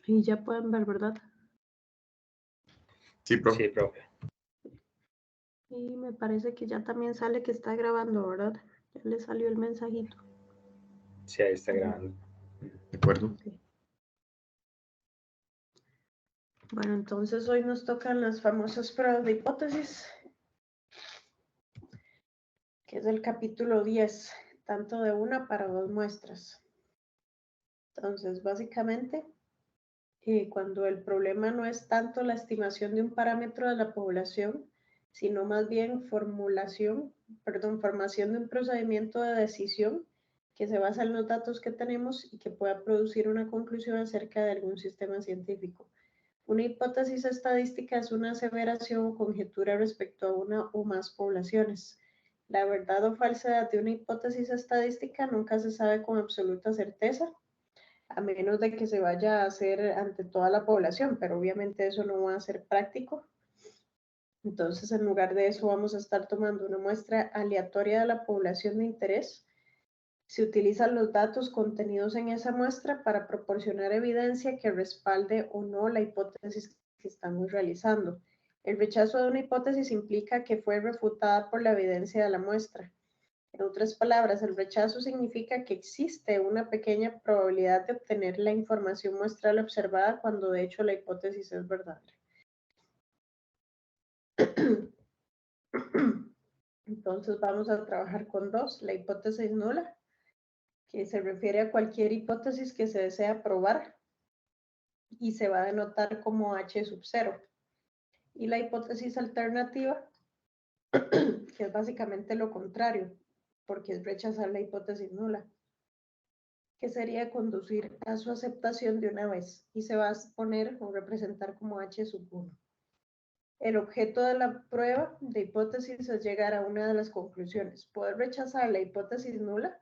Y ya pueden ver, ¿verdad? Sí, profe. Sí, profe. Y me parece que ya también sale que está grabando, ¿verdad? Ya le salió el mensajito. Sí, ahí está grabando. De acuerdo. Okay. Bueno, entonces hoy nos tocan las famosas pruebas de hipótesis, que es el capítulo 10, tanto de una para dos muestras. Entonces, básicamente, cuando el problema no es tanto la estimación de un parámetro de la población, sino más bien formación de un procedimiento de decisión que se basa en los datos que tenemos y que pueda producir una conclusión acerca de algún sistema científico. Una hipótesis estadística es una aseveración o conjetura respecto a una o más poblaciones. La verdad o falsedad de una hipótesis estadística nunca se sabe con absoluta certeza, a menos de que se vaya a hacer ante toda la población, pero obviamente eso no va a ser práctico. Entonces, en lugar de eso, vamos a estar tomando una muestra aleatoria de la población de interés. Se utilizan los datos contenidos en esa muestra para proporcionar evidencia que respalde o no la hipótesis que estamos realizando. El rechazo de una hipótesis implica que fue refutada por la evidencia de la muestra. En otras palabras, el rechazo significa que existe una pequeña probabilidad de obtener la información muestral observada cuando de hecho la hipótesis es verdadera. Entonces vamos a trabajar con dos, la hipótesis nula, que se refiere a cualquier hipótesis que se desea probar y se va a denotar como H sub 0. Y la hipótesis alternativa, que es básicamente lo contrario, porque es rechazar la hipótesis nula, que sería conducir a su aceptación de una vez y se va a poner o representar como H sub 1. El objeto de la prueba de hipótesis es llegar a una de las conclusiones. Poder rechazar la hipótesis nula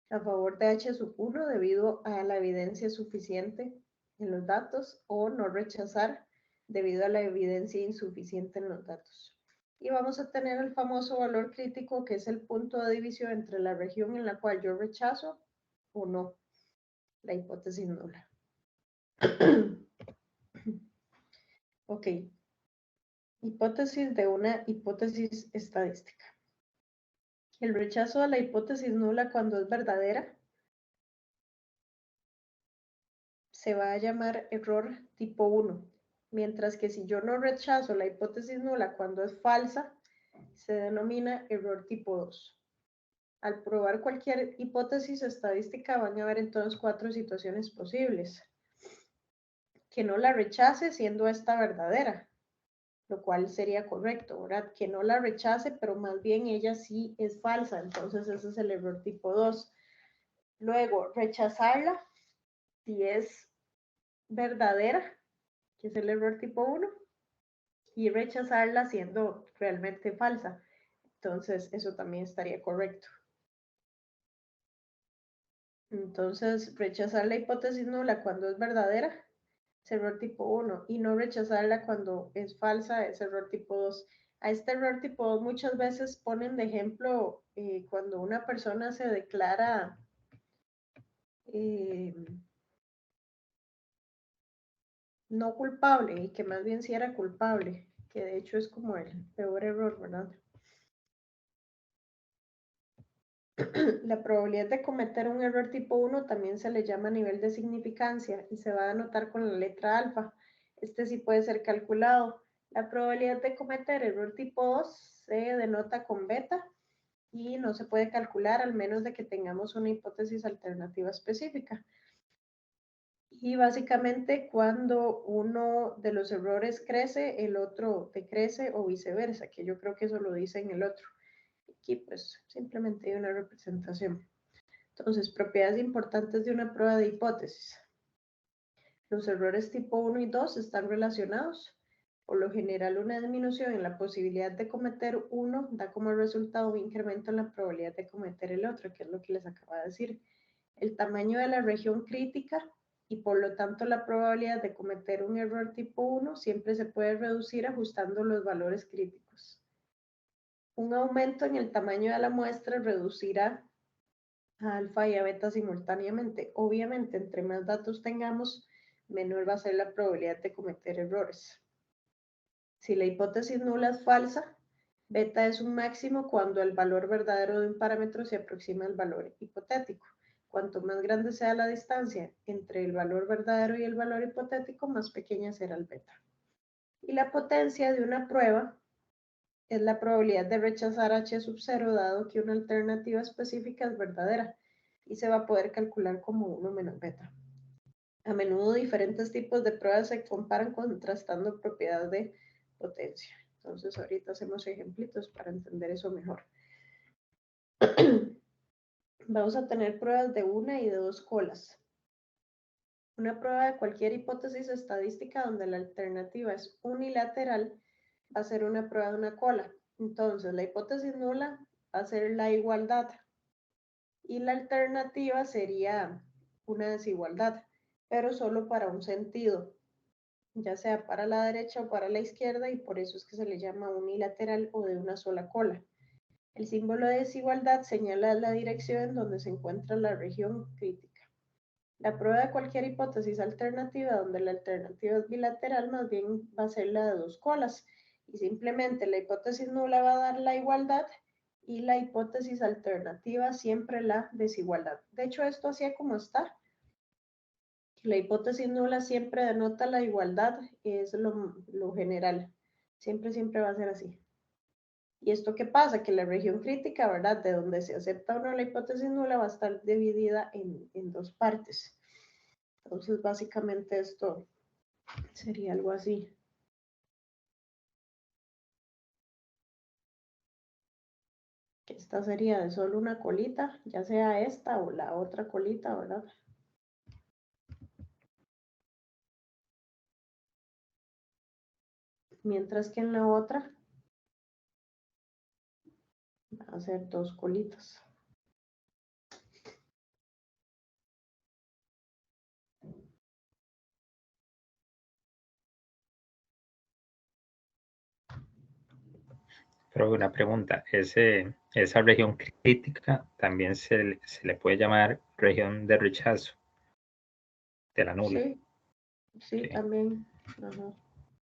a favor de H sub 1 debido a la evidencia suficiente en los datos o no rechazar debido a la evidencia insuficiente en los datos. Y vamos a tener el famoso valor crítico, que es el punto de división entre la región en la cual yo rechazo o no la hipótesis nula. Ok. Hipótesis de una hipótesis estadística. El rechazo de la hipótesis nula cuando es verdadera se va a llamar error tipo 1, mientras que si yo no rechazo la hipótesis nula cuando es falsa, se denomina error tipo 2. Al probar cualquier hipótesis estadística van a haber entonces 4 situaciones posibles. Que no la rechace siendo esta verdadera, lo cual sería correcto, ¿verdad? Que no la rechace, pero más bien ella sí es falsa, entonces ese es el error tipo 2. Luego, rechazarla si es verdadera, que es el error tipo 1, y rechazarla siendo realmente falsa. Entonces, eso también estaría correcto. Entonces, rechazar la hipótesis nula cuando es verdadera es error tipo 1 y no rechazarla cuando es falsa es error tipo 2. A este error tipo 2 muchas veces ponen de ejemplo cuando una persona se declara no culpable y que más bien sí era culpable, que de hecho es como el peor error, ¿verdad? La probabilidad de cometer un error tipo 1 también se le llama nivel de significancia y se va a anotar con la letra alfa. Este sí puede ser calculado. La probabilidad de cometer error tipo 2 se denota con beta y no se puede calcular al menos de que tengamos una hipótesis alternativa específica. Y básicamente cuando uno de los errores crece, el otro decrece o viceversa, que yo creo que eso lo dice en el otro. Aquí pues simplemente hay una representación. Entonces, propiedades importantes de una prueba de hipótesis. Los errores tipo 1 y 2 están relacionados. Por lo general, una disminución en la posibilidad de cometer uno da como resultado un incremento en la probabilidad de cometer el otro, que es lo que les acabo de decir. El tamaño de la región crítica y por lo tanto la probabilidad de cometer un error tipo 1 siempre se puede reducir ajustando los valores críticos. Un aumento en el tamaño de la muestra reducirá a alfa y a beta simultáneamente. Obviamente, entre más datos tengamos, menor va a ser la probabilidad de cometer errores. Si la hipótesis nula es falsa, beta es un máximo cuando el valor verdadero de un parámetro se aproxima al valor hipotético. Cuanto más grande sea la distancia entre el valor verdadero y el valor hipotético, más pequeña será el beta. Y la potencia de una prueba es la probabilidad de rechazar h sub 0 dado que una alternativa específica es verdadera y se va a poder calcular como 1 menos beta. A menudo diferentes tipos de pruebas se comparan contrastando propiedades de potencia. Entonces ahorita hacemos ejemplitos para entender eso mejor. Vamos a tener pruebas de una y de dos colas. Una prueba de cualquier hipótesis estadística donde la alternativa es unilateral va a ser una prueba de una cola. Entonces la hipótesis nula va a ser la igualdad y la alternativa sería una desigualdad, pero solo para un sentido, ya sea para la derecha o para la izquierda, y por eso es que se le llama unilateral o de una sola cola. El símbolo de desigualdad señala la dirección en donde se encuentra la región crítica. La prueba de cualquier hipótesis alternativa donde la alternativa es bilateral más bien va a ser la de dos colas, y simplemente la hipótesis nula va a dar la igualdad y la hipótesis alternativa siempre la desigualdad. De hecho, esto así como está. La hipótesis nula siempre denota la igualdad, es lo general. Siempre va a ser así. ¿Y esto qué pasa? Que la región crítica, ¿verdad? De donde se acepta o no la hipótesis nula va a estar dividida en dos partes. Entonces, básicamente esto sería algo así. Esta sería de solo una colita, ya sea esta o la otra colita, ¿verdad? Mientras que en la otra va a ser dos colitas. Pero una pregunta, esa región crítica también se le puede llamar región de rechazo de la nula. Sí, sí, también. Ajá.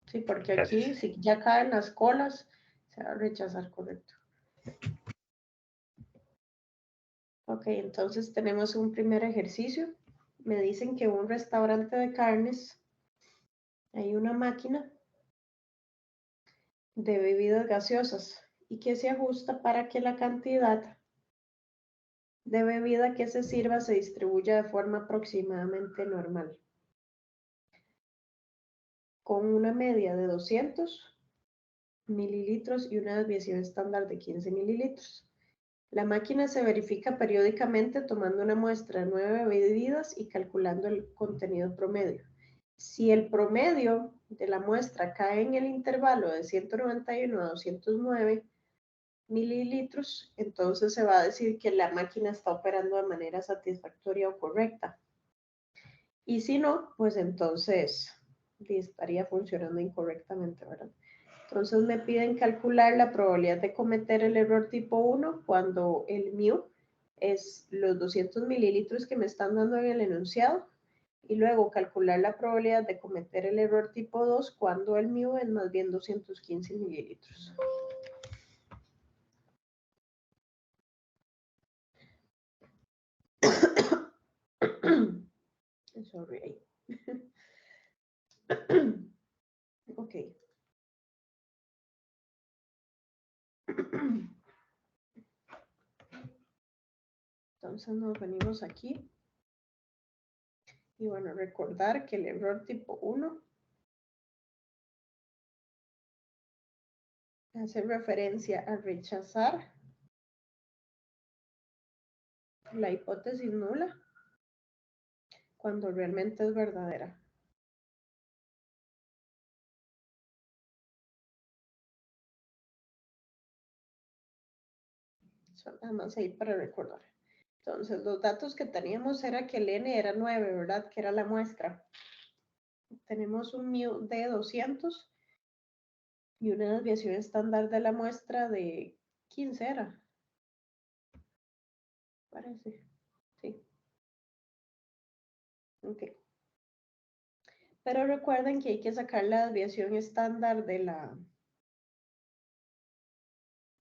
Sí, porque Gracias. aquí, si ya caen las colas, se va a rechazar, correcto. Ok, entonces tenemos un primer ejercicio. Me dicen que un restaurante de carnes, hay una máquina de bebidas gaseosas y que se ajusta para que la cantidad de bebida que se sirva se distribuya de forma aproximadamente normal, con una media de 200 mililitros y una desviación estándar de 15 mililitros. La máquina se verifica periódicamente tomando una muestra de 9 bebidas y calculando el contenido promedio. Si el promedio de la muestra cae en el intervalo de 191 a 209 mililitros, entonces se va a decir que la máquina está operando de manera satisfactoria o correcta. Y si no, pues entonces estaría funcionando incorrectamente, ¿verdad? Entonces me piden calcular la probabilidad de cometer el error tipo 1 cuando el mu es los 200 mililitros que me están dando en el enunciado, y luego calcular la probabilidad de cometer el error tipo 2 cuando el mu es más bien 215 mililitros. Sorry. Ok. Entonces nos venimos aquí. Y bueno, recordar que el error tipo 1 hace referencia a rechazar la hipótesis nula cuando realmente es verdadera. Eso nada más ahí para recordar. Entonces, los datos que teníamos era que el n era 9, ¿verdad? Que era la muestra. Tenemos un mu de 200 y una desviación estándar de la muestra de 15 era. Parece. Sí. Ok. Pero recuerden que hay que sacar la desviación estándar de la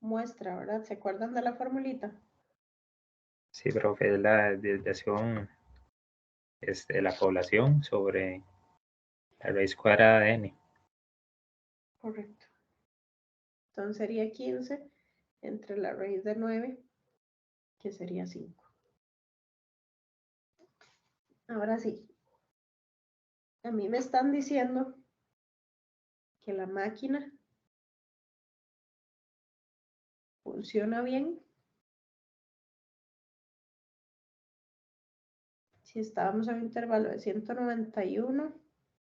muestra, ¿verdad? ¿Se acuerdan de la formulita? Sí, profe, es la desviación de la población sobre la raíz cuadrada de n. Correcto. Entonces sería 15 entre la raíz de 9, que sería 5. Ahora sí, a mí me están diciendo que la máquina funciona bien si estábamos en un intervalo de 191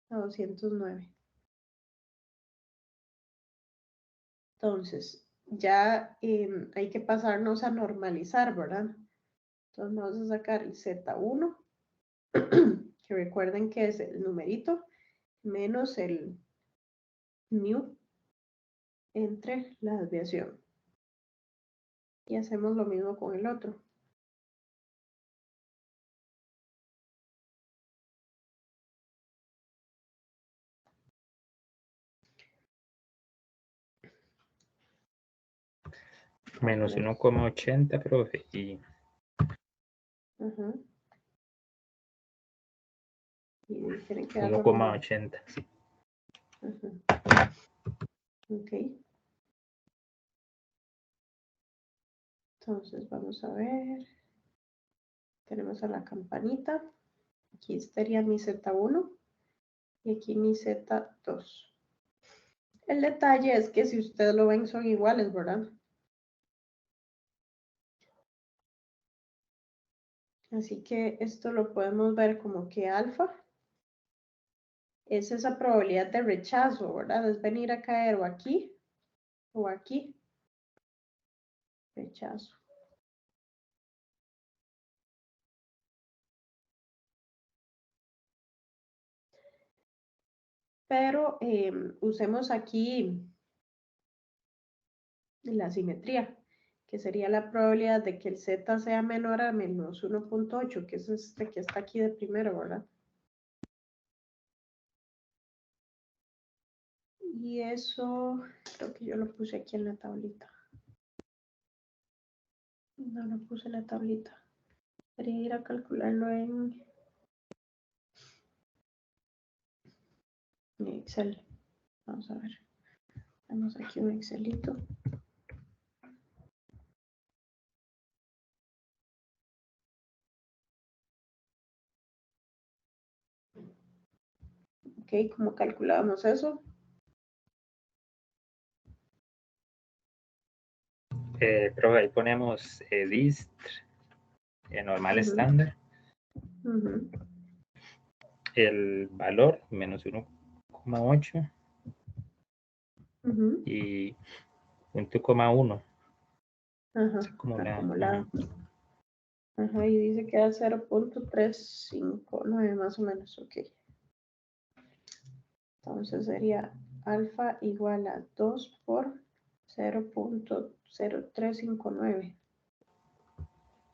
a 209. Entonces, ya hay que pasarnos a normalizar, ¿verdad? Entonces vamos a sacar el Z1, que recuerden que es el numerito, menos el mu entre la desviación. Y hacemos lo mismo con el otro. Menos 1,80, profe, y Ajá. Y tienen que dar 1,80. Sí. Ok. Entonces vamos a ver. Tenemos a la campanita. Aquí estaría mi Z1 y aquí mi Z2. El detalle es que si ustedes lo ven son iguales, ¿verdad? Así que esto lo podemos ver como que alfa es esa probabilidad de rechazo, ¿verdad? Es venir a caer o aquí o aquí. Rechazo. Pero usemos aquí la simetría, que sería la probabilidad de que el z sea menor a menos 1.8, que es este que está aquí de primero, ¿verdad? Y eso, creo que yo lo puse aquí en la tablita. No lo puse en la tablita. Quería ir a calcularlo en Excel. Vamos a ver. Tenemos aquí un Excelito. Ok, ¿cómo calculábamos eso? Profe, ahí ponemos dist, normal estándar, el valor, menos 1,8 y 1,1. Ajá, Acumulado. acumulado. Ajá, y dice que da 0.359 más o menos, ok. Entonces sería alfa igual a 2 por 0.0359.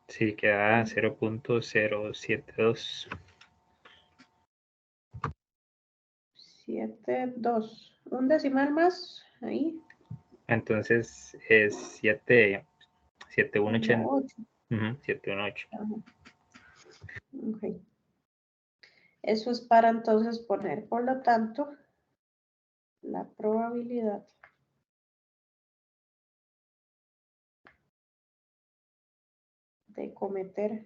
Sí, queda 0.072. 72. Un decimal más, ahí. Entonces es 7180. 8. 718. Ok. Eso es para entonces poner, por lo tanto, la probabilidad de cometer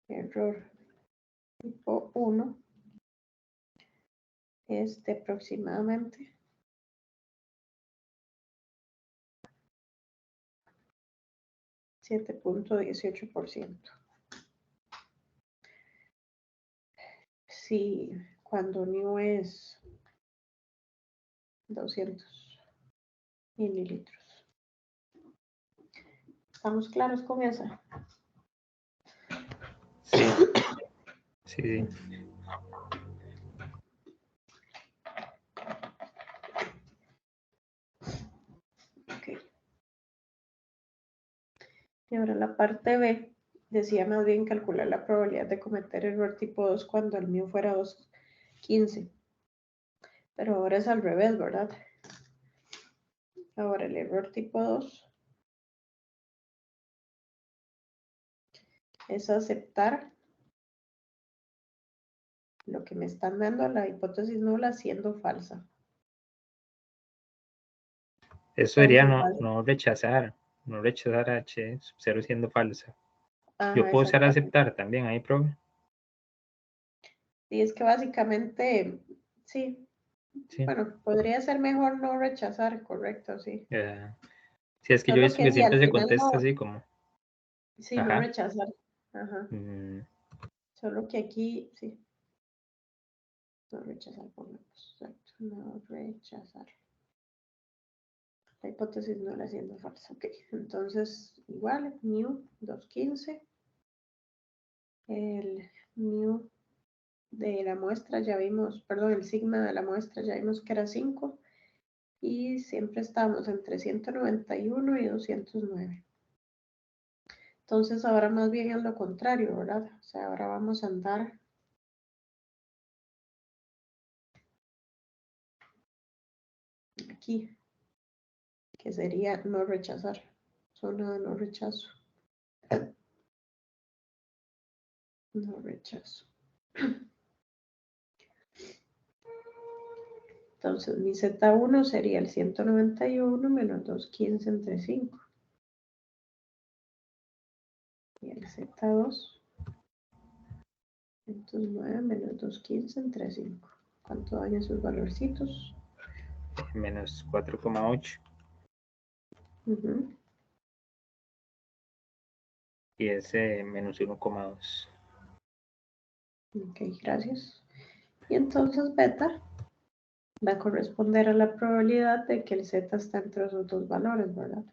error tipo 1 es de aproximadamente 7.18%. Si cuando new es 200 mililitros. ¿Estamos claros con esa? Sí. Sí. Ok. Y ahora la parte B decía más bien calcular la probabilidad de cometer error tipo 2 cuando el mío fuera 2,15. Pero ahora es al revés, ¿verdad? Ahora el error tipo 2 es aceptar lo que me están dando la hipótesis nula siendo falsa. Eso sería Entonces, no rechazar H sub 0 siendo falsa. ajá, Yo puedo usar exactamente. aceptar también ahí, profe. Y es que básicamente, sí. Sí. Bueno, podría ser mejor no rechazar, correcto, sí. Sí, es que yo he Solo visto que que sí, siempre al se final contesta no, así como, sí, no ajá. rechazar. Ajá. Solo que aquí, sí. No rechazar, pongamos. Exacto. No rechazar. La hipótesis no la siendo falsa. Ok. Entonces, igual, mu 215. El mu de la muestra ya vimos, perdón, el sigma de la muestra ya vimos que era 5. Y siempre estamos entre 191 y 209. Entonces ahora más bien es lo contrario, ¿verdad? O sea, ahora vamos a andar aquí, que sería no rechazar, zona de no rechazo. No rechazo. Entonces mi Z1 sería el 191 menos 215 entre 5. Y el Z2, 109 menos 215 entre 5. ¿Cuánto dan esos valorcitos? Menos 4,8. Y ese menos 1,2. Ok, gracias. Y entonces beta va a corresponder a la probabilidad de que el Z está entre esos dos valores, ¿verdad?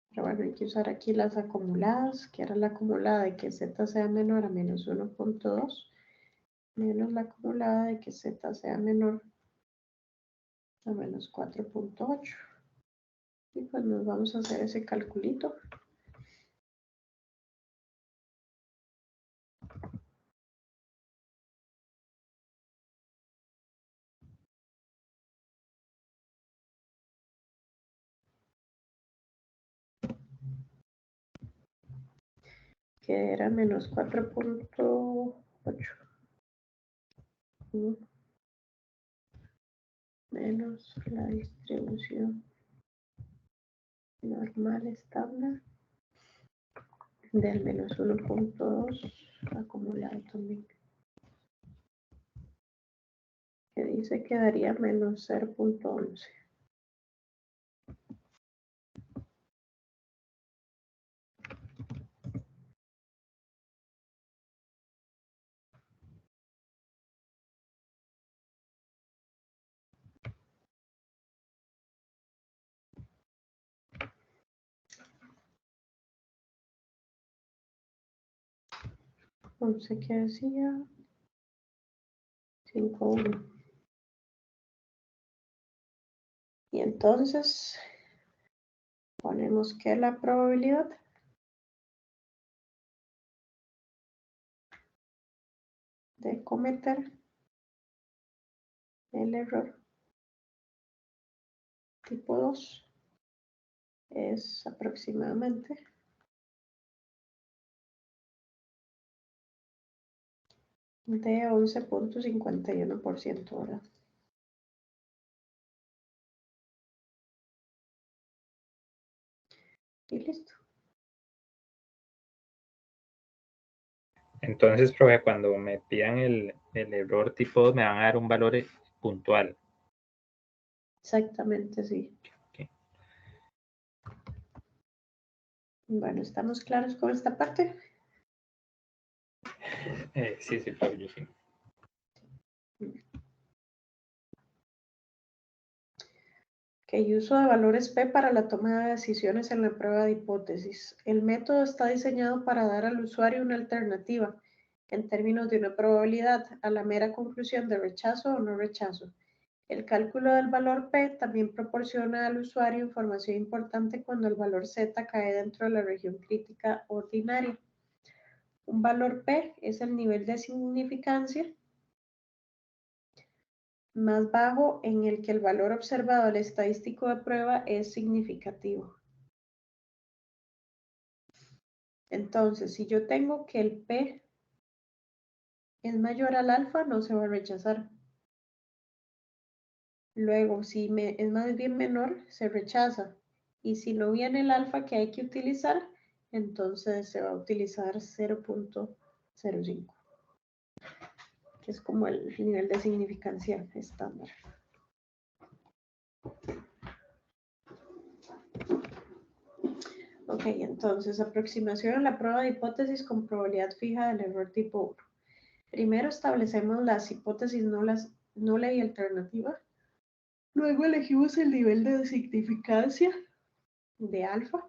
Pero bueno, hay que usar aquí las acumuladas, que era la acumulada de que Z sea menor a menos 1,2, menos la acumulada de que Z sea menor a menos 4,8. Y pues nos vamos a hacer ese calculito. Que era menos 4,8. Menos la distribución normal estándar del menos 1,2 acumulado también. Que dice que daría menos 0,11. Entonces, ¿qué decía? 5,1. Y entonces ponemos que la probabilidad de cometer el error tipo 2 es aproximadamente de 11,51%, ¿verdad? Y listo. Entonces, profe, cuando me pidan el error tipo 2, me van a dar un valor puntual. Exactamente, sí. Okay. Bueno, ¿estamos claros con esta parte? Sí, profe, yo sí. Que uso de valores P para la toma de decisiones en la prueba de hipótesis. El método está diseñado para dar al usuario una alternativa en términos de una probabilidad a la mera conclusión de rechazo o no rechazo. El cálculo del valor P también proporciona al usuario información importante cuando el valor Z cae dentro de la región crítica ordinaria. Un valor P es el nivel de significancia más bajo en el que el valor observado al estadístico de prueba es significativo. Entonces, si yo tengo que el P es mayor al alfa, no se va a rechazar. Luego, si es más bien menor, se rechaza. Y si no viene el alfa que hay que utilizar, entonces se va a utilizar 0.05, que es como el nivel de significancia estándar. Ok, entonces, aproximación a la prueba de hipótesis con probabilidad fija del error tipo 1. Primero establecemos las hipótesis nula y alternativa. Luego elegimos el nivel de significancia de alfa.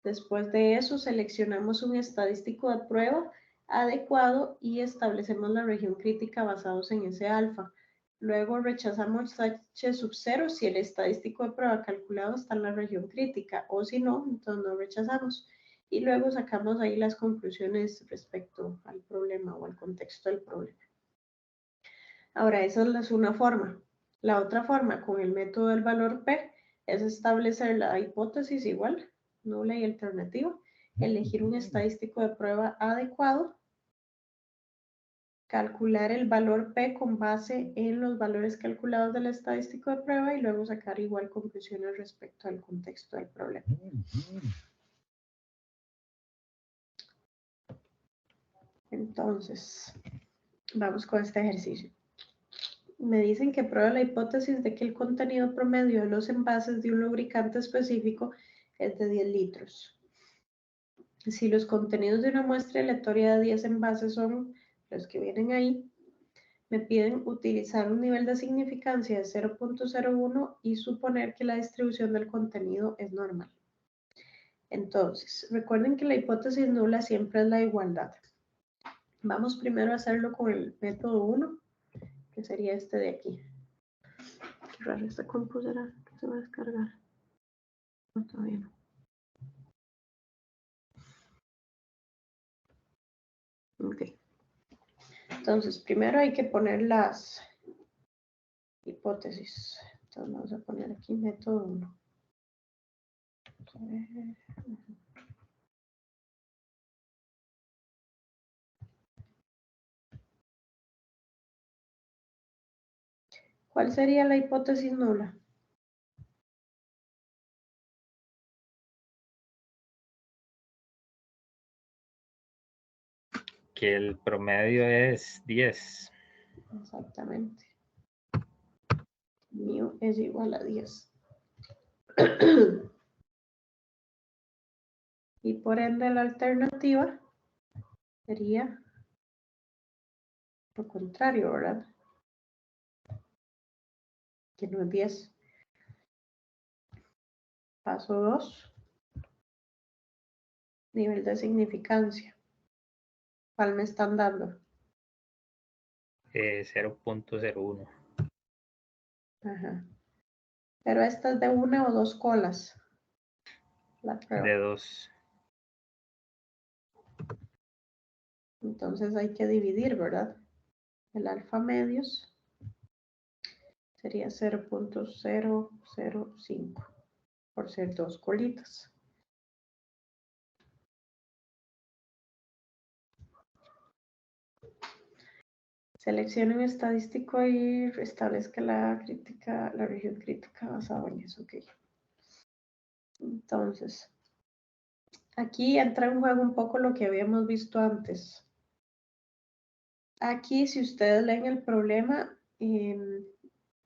Después de eso, seleccionamos un estadístico de prueba adecuado y establecemos la región crítica basados en ese alfa. Luego rechazamos H sub 0 si el estadístico de prueba calculado está en la región crítica, o si no, entonces no rechazamos. Y luego sacamos ahí las conclusiones respecto al problema o al contexto del problema. Ahora, esa es una forma. La otra forma, con el método del valor P, es establecer la hipótesis igual, nula y alternativa, elegir un estadístico de prueba adecuado, calcular el valor P con base en los valores calculados del estadístico de prueba y luego sacar igual conclusiones respecto al contexto del problema. Entonces, vamos con este ejercicio. Me dicen que prueba la hipótesis de que el contenido promedio de los envases de un lubricante específico es de 10 litros. Si los contenidos de una muestra aleatoria de 10 envases son los que vienen ahí, me piden utilizar un nivel de significancia de 0.01 y suponer que la distribución del contenido es normal. Entonces, recuerden que la hipótesis nula siempre es la igualdad. Vamos primero a hacerlo con el método 1, que sería este de aquí. Qué raro, esta compu será que se va a descargar. No, todavía no. Ok. Entonces, primero hay que poner las hipótesis. Entonces, vamos a poner aquí método 1. Vamos a ver. ¿Cuál sería la hipótesis nula? Que el promedio es 10. Exactamente. Mío es igual a 10. Y por ende la alternativa sería lo contrario, ¿verdad? Que no es 10. Paso 2. Nivel de significancia. ¿Cuál me están dando? 0.01. Ajá. Pero esta es de una o dos colas. La prueba. De 2. Entonces hay que dividir, ¿verdad? El alfa medios sería 0.005 por ser dos colitas. Seleccione un estadístico y establezca la región crítica basada en eso. Okay. Entonces, aquí entra en juego un poco lo que habíamos visto antes. Aquí, si ustedes leen el problema,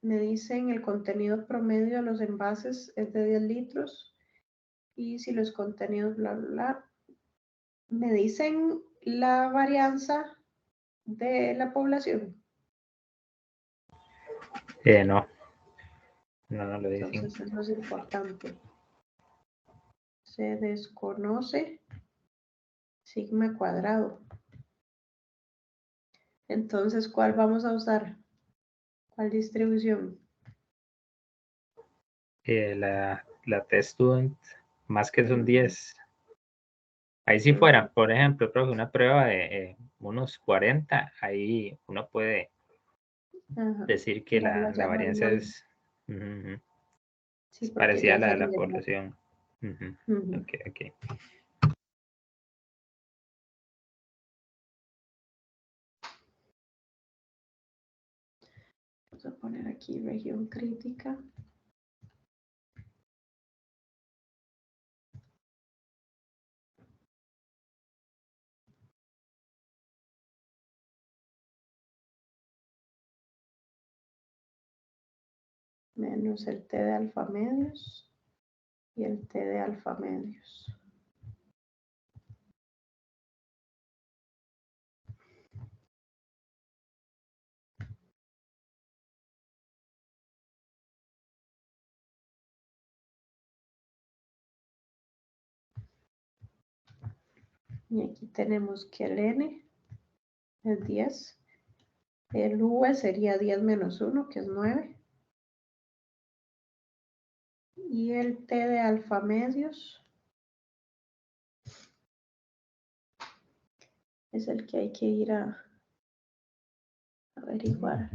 me dicen el contenido promedio de los envases es de 10 litros. Y si los contenidos, bla, bla, bla, me dicen la varianza de la población. No. No lo dicen. Entonces, eso es importante. Se desconoce sigma cuadrado. Entonces, ¿cuál vamos a usar? ¿Cuál distribución? La test student, más que son 10. Ahí si fuera, por ejemplo, profe, una prueba de unos 40, ahí uno puede decir que Ya la varianza normal. es, Sí, es porque parecida a ya la de la sería. población. Ok, ok. Vamos a poner aquí región crítica. Menos el T de alfa medios y el T de alfa medios. Y aquí tenemos que el N es 10. El V sería 10 menos 1, que es 9. Y el T de alfa medios es el que hay que ir a averiguar.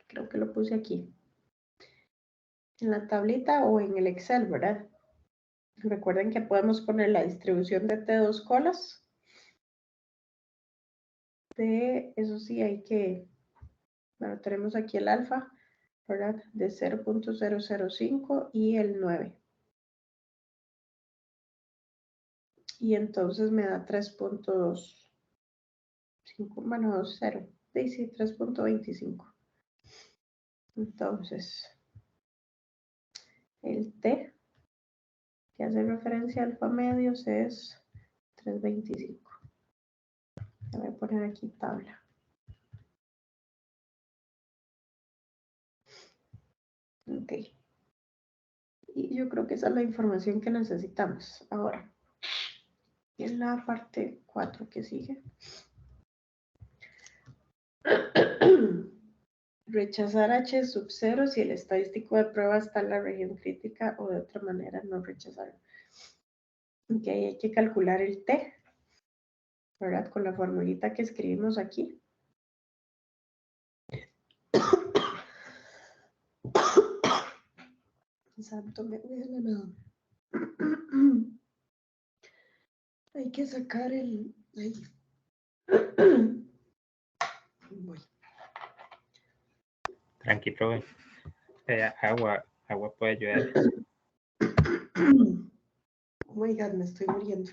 Creo que lo puse aquí. En la tablita o en el Excel, ¿verdad? Recuerden que podemos poner la distribución de T2 colas. Eso sí hay que, bueno, tenemos aquí el alfa, ¿verdad? De 0.005 y el 9. Y entonces me da 3.5, bueno, 0. Sí, 3.25. Entonces, el T, que hace referencia a alfa medios, es 3.25. Voy a poner aquí tabla. Ok. Y yo creo que esa es la información que necesitamos. Ahora, en la parte 4 que sigue. Rechazar H sub 0 si el estadístico de prueba está en la región crítica o de otra manera no rechazarlo. Ok, hay que calcular el T, ¿verdad? Con la formulita que escribimos aquí. Santo me duele. Hay que sacar el... Ahí. Voy. Tranqui, profe. Agua puede ayudar. Oh my God, me estoy muriendo.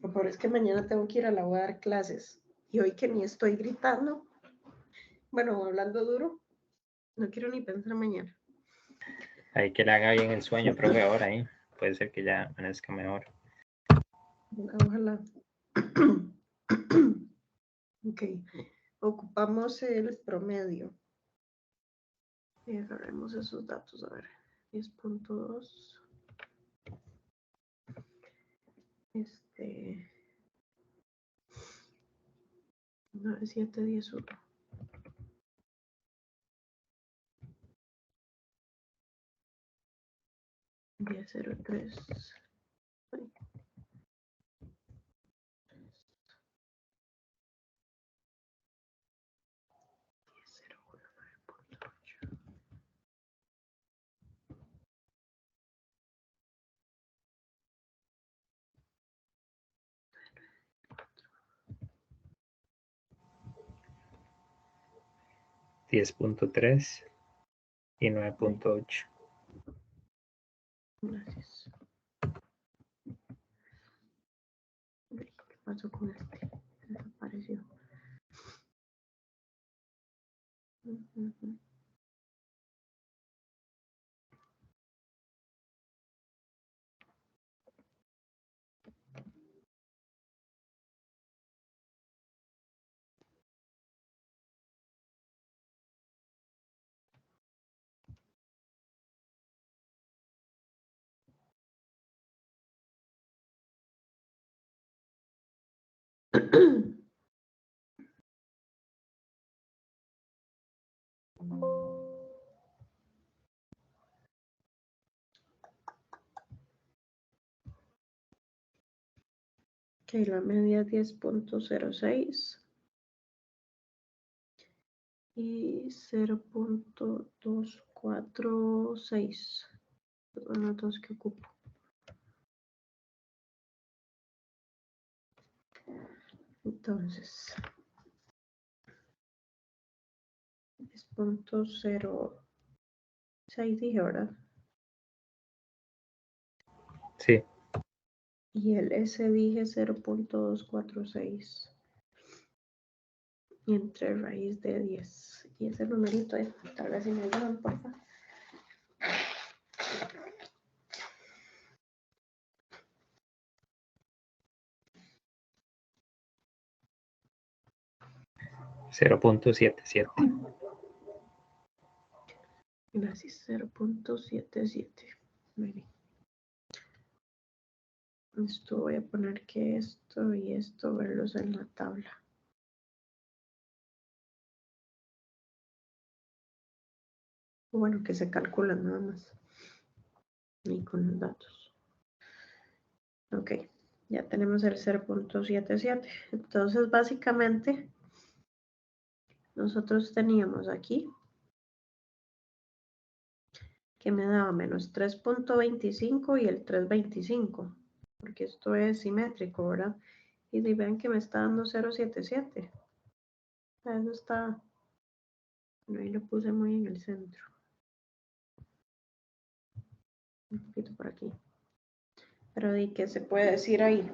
Lo peor es que mañana tengo que ir a la U a dar clases. Y hoy que ni estoy gritando, bueno, hablando duro, no quiero ni pensar mañana. Ahí que le haga bien el sueño, profe, ahora ahí. Puede ser que ya amanezca mejor. Ojalá. Ok, ocupamos el promedio. Y agarremos esos datos, a ver. 10.2. 9711. 10.03. 10.3 y 9.8. Gracias. ¿Qué pasó con este? Desapareció. Ok, la media es 10.06 y 0.246. Son los dos que ocupo. Entonces, 10.06 dije, ¿verdad? Sí. Y el S dije 0.246. Y entre raíz de 10. Y ese numerito, tal vez si me ayudan, por favor. .77. Gracias, 0.77. Muy bien. Esto voy a poner que esto y esto, verlos en la tabla. Bueno, que se calculan nada más. Y con los datos. Ok, ya tenemos el 0.77. Entonces, básicamente, nosotros teníamos aquí que me daba menos 3.25 y el 3.25, porque esto es simétrico, ¿verdad? Y si ven que me está dando 0.77. Eso está, bueno, ahí lo puse muy en el centro. Un poquito por aquí. Pero ¿de qué se puede decir ahí?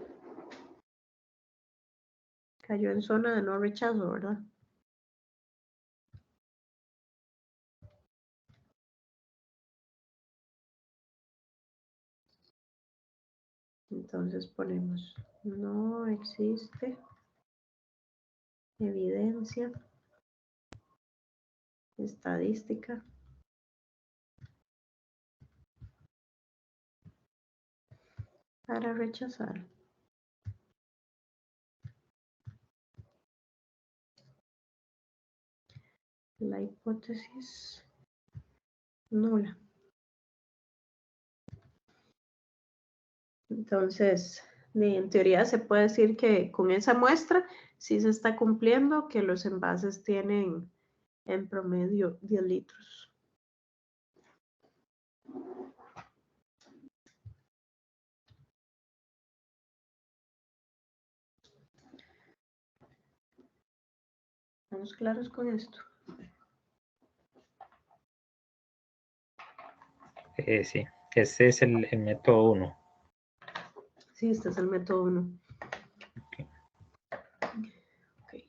Cayó en zona de no rechazo, ¿verdad? Entonces ponemos, no existe evidencia estadística para rechazar la hipótesis nula. Entonces, en teoría se puede decir que con esa muestra sí se está cumpliendo que los envases tienen en promedio 10 litros. ¿Estamos claros con esto? Sí, este es el método 1. Sí, este es el método 1. Okay. Okay.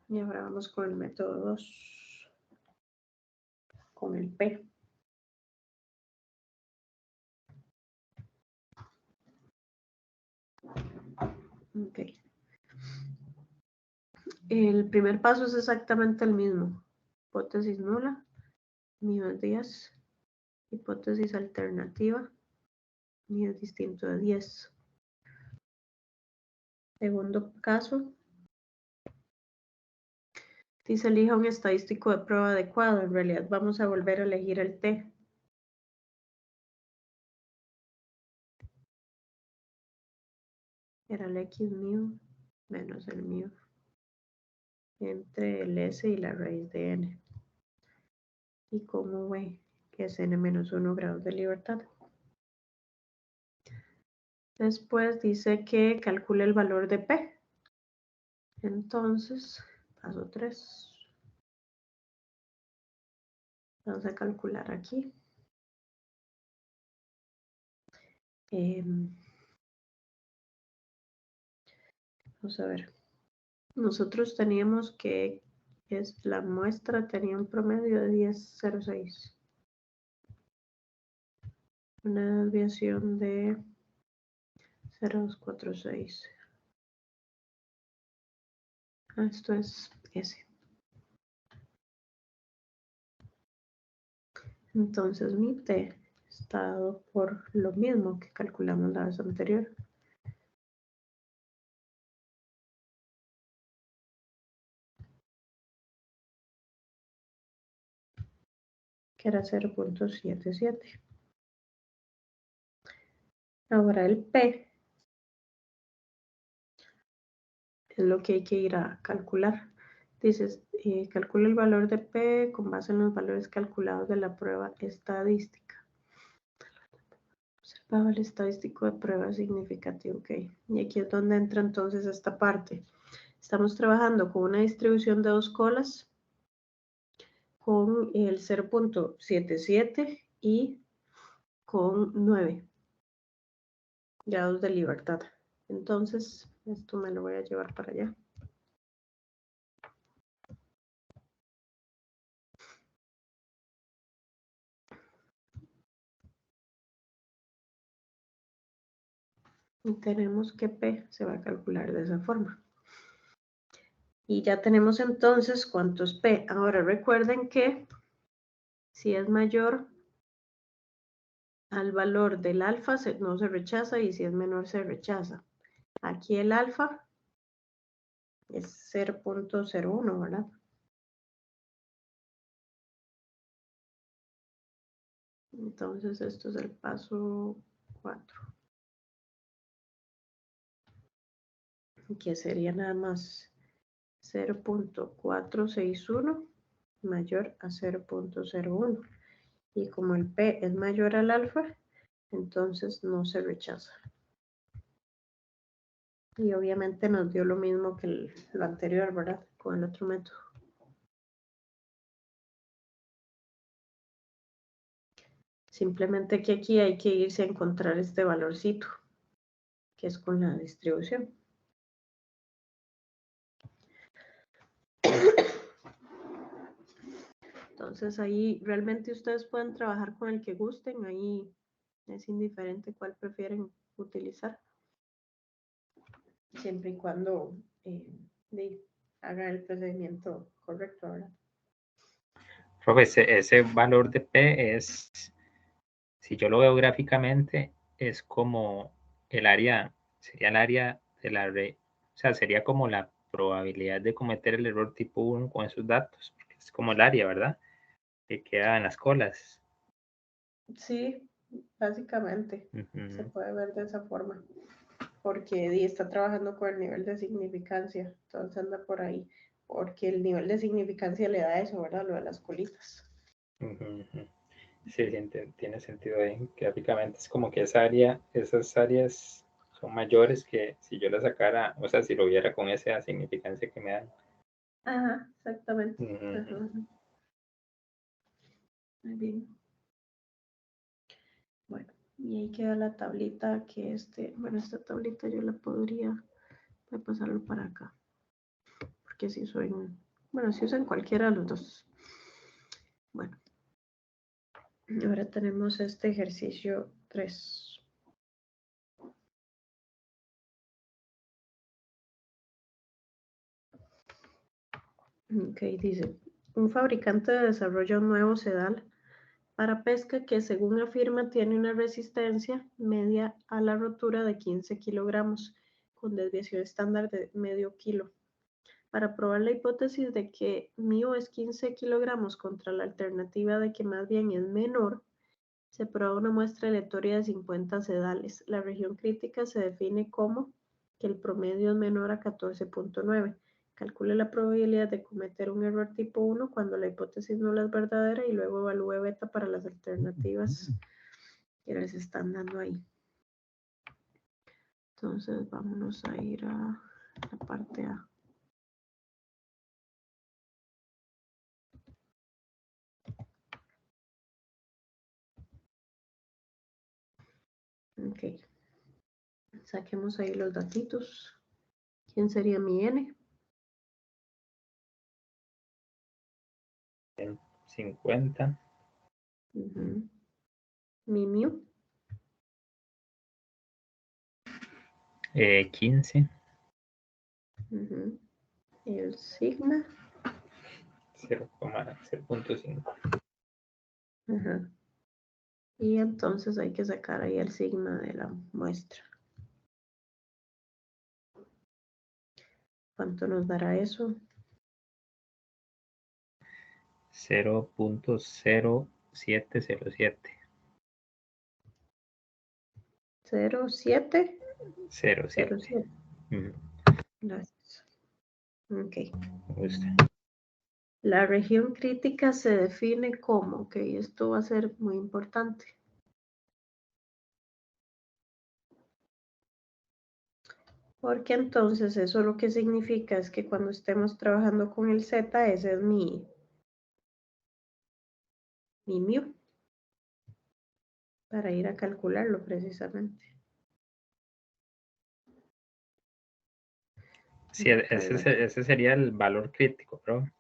Y ahora vamos con el método 2. Con el P. Ok. El primer paso es exactamente el mismo. Hipótesis nula, mío es 10. Hipótesis alternativa, mío es distinto de 10. Segundo caso, dice elija un estadístico de prueba adecuado. En realidad vamos a volver a elegir el T. Era el X mío menos el mío entre el S y la raíz de N. Y como V, que es N menos 1 grados de libertad. Después dice que calcule el valor de P. Entonces, paso 3. Vamos a calcular aquí. Vamos a ver. Nosotros teníamos que la muestra tenía un promedio de 10.06. Una desviación de 0.246. Esto es S. Entonces mi T está dado por lo mismo que calculamos la vez anterior. que era 0.77. Ahora el P es lo que hay que ir a calcular. Dices, calcula el valor de P con base en los valores calculados de la prueba estadística. Observaba el estadístico de prueba significativo, ok. Y aquí es donde entra entonces esta parte. Estamos trabajando con una distribución de 2 colas con el 0.77 y con 9 grados de libertad. Entonces, esto me lo voy a llevar para allá. Y tenemos que P se va a calcular de esa forma. Y ya tenemos entonces cuántos P. Ahora recuerden que si es mayor al valor del alfa no se rechaza y si es menor se rechaza. Aquí el alfa es 0.01, ¿verdad? Entonces esto es el paso 4. Que sería nada más 0.461 mayor a 0.01. Y como el P es mayor al alfa, entonces no se rechaza. Y obviamente nos dio lo mismo que lo anterior, ¿verdad? Con el otro método. Simplemente que aquí hay que irse a encontrar este valorcito, que es con la distribución. Entonces ahí realmente ustedes pueden trabajar con el que gusten, ahí es indiferente cuál prefieren utilizar, siempre y cuando hagan el procedimiento correcto, ¿verdad? Profe, ese valor de P es, si yo lo veo gráficamente, es como el área, sería el área de la red, o sea, sería como la probabilidad de cometer el error tipo 1 con esos datos, porque es como el área, ¿verdad? Que queda en las colas. Sí, básicamente se puede ver de esa forma, porque Di está trabajando con el nivel de significancia, entonces anda por ahí, porque el nivel de significancia le da eso, ¿verdad? Lo de las colitas. Sí, tiene sentido ahí. Gráficamente es como que esa área, esas áreas son mayores que si yo la sacara, o sea, si lo viera con esa significancia que me dan. Ajá, exactamente. Ajá. Muy bien. Bueno, y ahí queda la tablita que bueno, esta tablita yo la podría, voy a pasarlo para acá, porque si soy bueno, si usan cualquiera de los dos. Bueno, ahora tenemos este ejercicio 3. Ok, dice, un fabricante desarrolla un nuevo sedal para pesca que según afirma tiene una resistencia media a la rotura de 15 kilogramos con desviación estándar de medio kilo. Para probar la hipótesis de que mío es 15 kilogramos contra la alternativa de que más bien es menor, se prueba una muestra aleatoria de 50 sedales. La región crítica se define como que el promedio es menor a 14.9. Calcule la probabilidad de cometer un error tipo 1 cuando la hipótesis nula es verdadera y luego evalúe beta para las alternativas que les están dando ahí. Entonces vámonos a ir a la parte A. Ok. Saquemos ahí los datitos. ¿Quién sería mi N? 50. Mi mu. 15. El sigma. 0,5. Y entonces hay que sacar ahí el sigma de la muestra. ¿Cuánto nos dará eso? 0.000 0707. 07. 07. 07. Gracias. Ok. Me gusta. La región crítica se define como, ok, esto va a ser muy importante. Porque entonces eso lo que significa es que cuando estemos trabajando con el Z, ese es mi mu. Para ir a calcularlo precisamente. Sí, ese sería el valor crítico, ¿verdad?